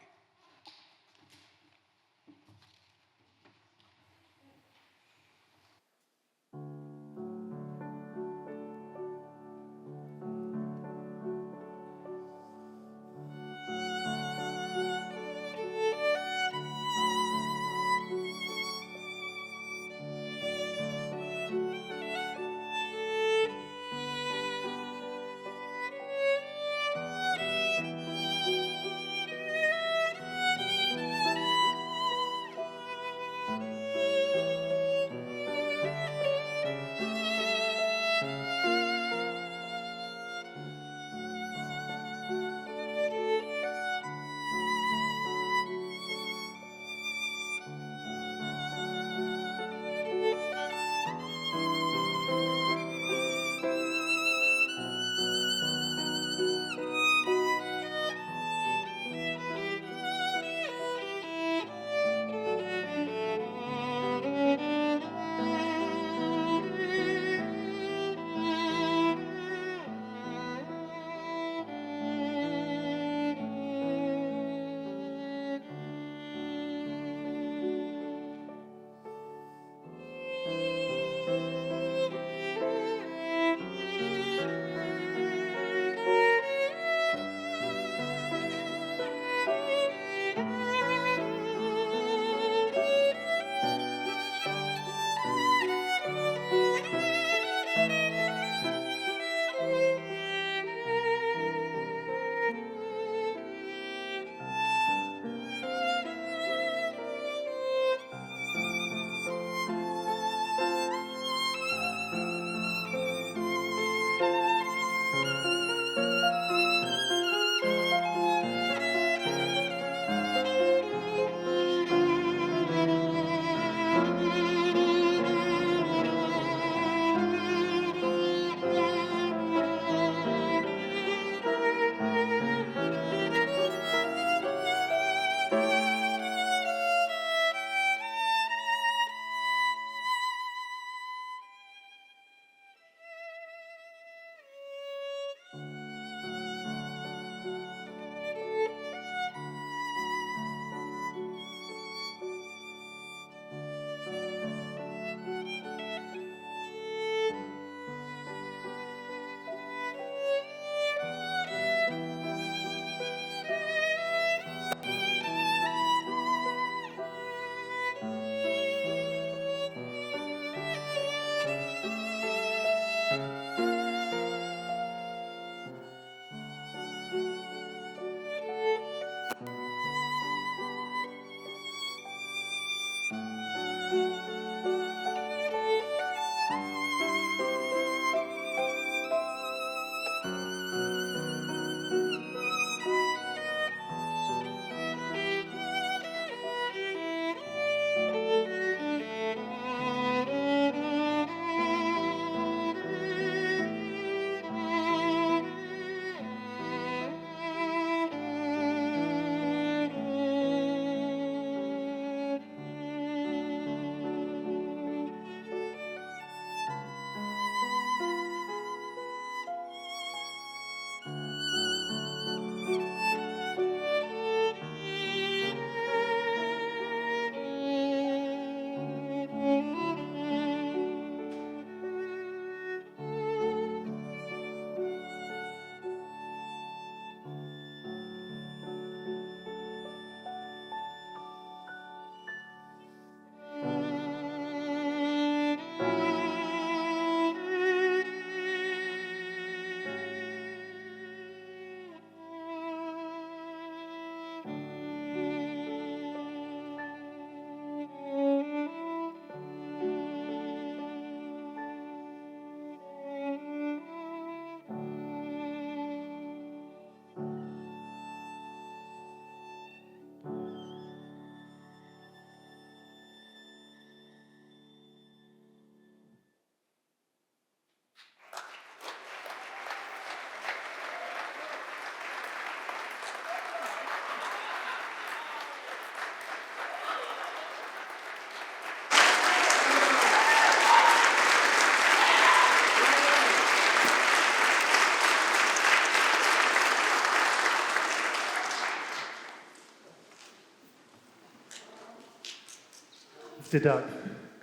Lifted Up,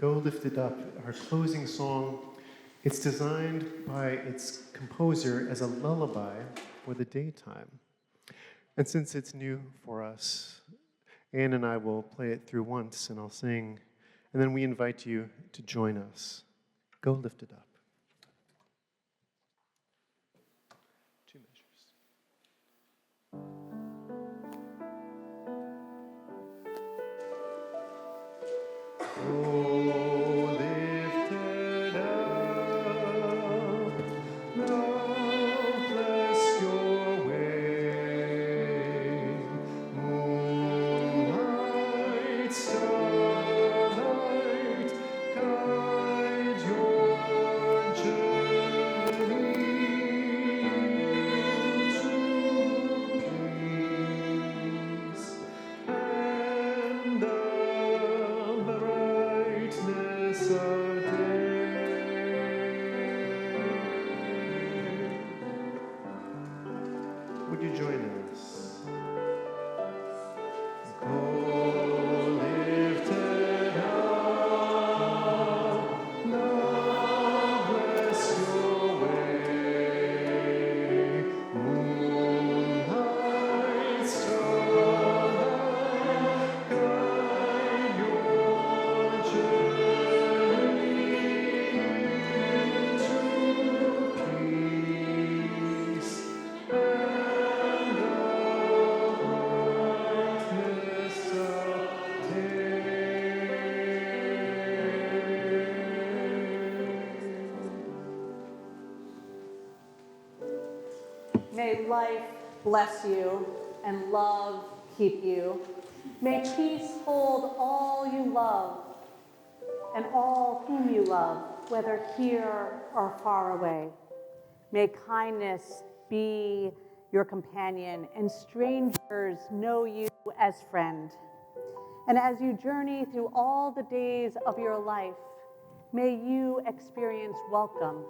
Go Lifted Up, our closing song. It's designed by its composer as a lullaby for the daytime. And since it's new for us, Anne and I will play it through once, and I'll sing, and then we invite you to join us. Go Lifted Up. 2 measures. Oh, lifted up, now bless your way. Moonlight, starlight, guide your journey into peace and the brightness of day. Would you join us? Go lifted up, now bless your way. Moonlight, starlight, guide your journey into peace and the brightness of day. May life bless you and love keep you. May peace hold all you love and all whom you love, whether here or far away. May kindness be your companion and strangers know you as friend. And as you journey through all the days of your life, may you experience welcome,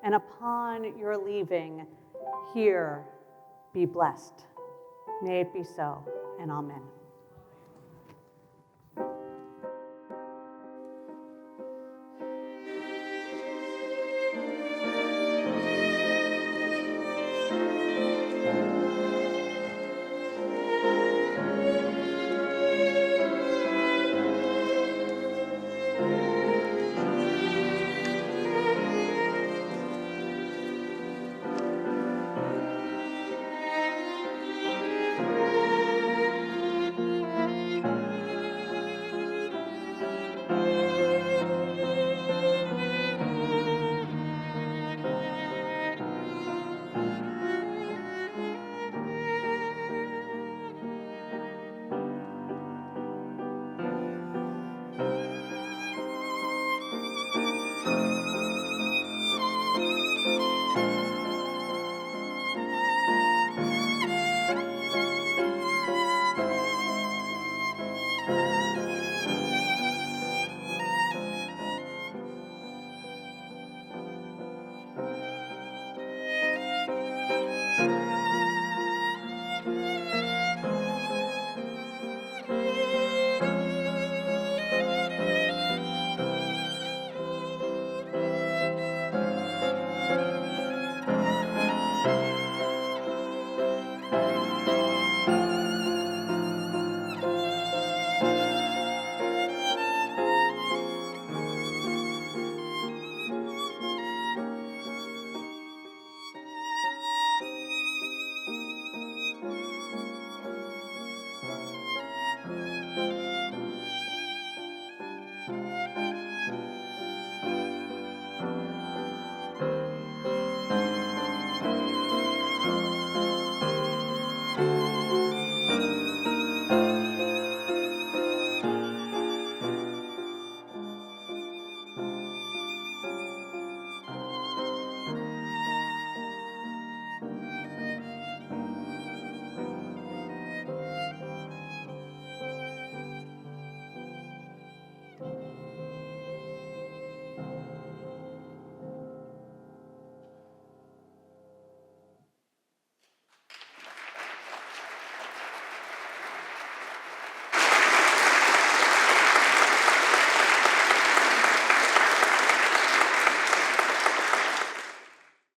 and upon your leaving, here be blessed. May it be so, and amen.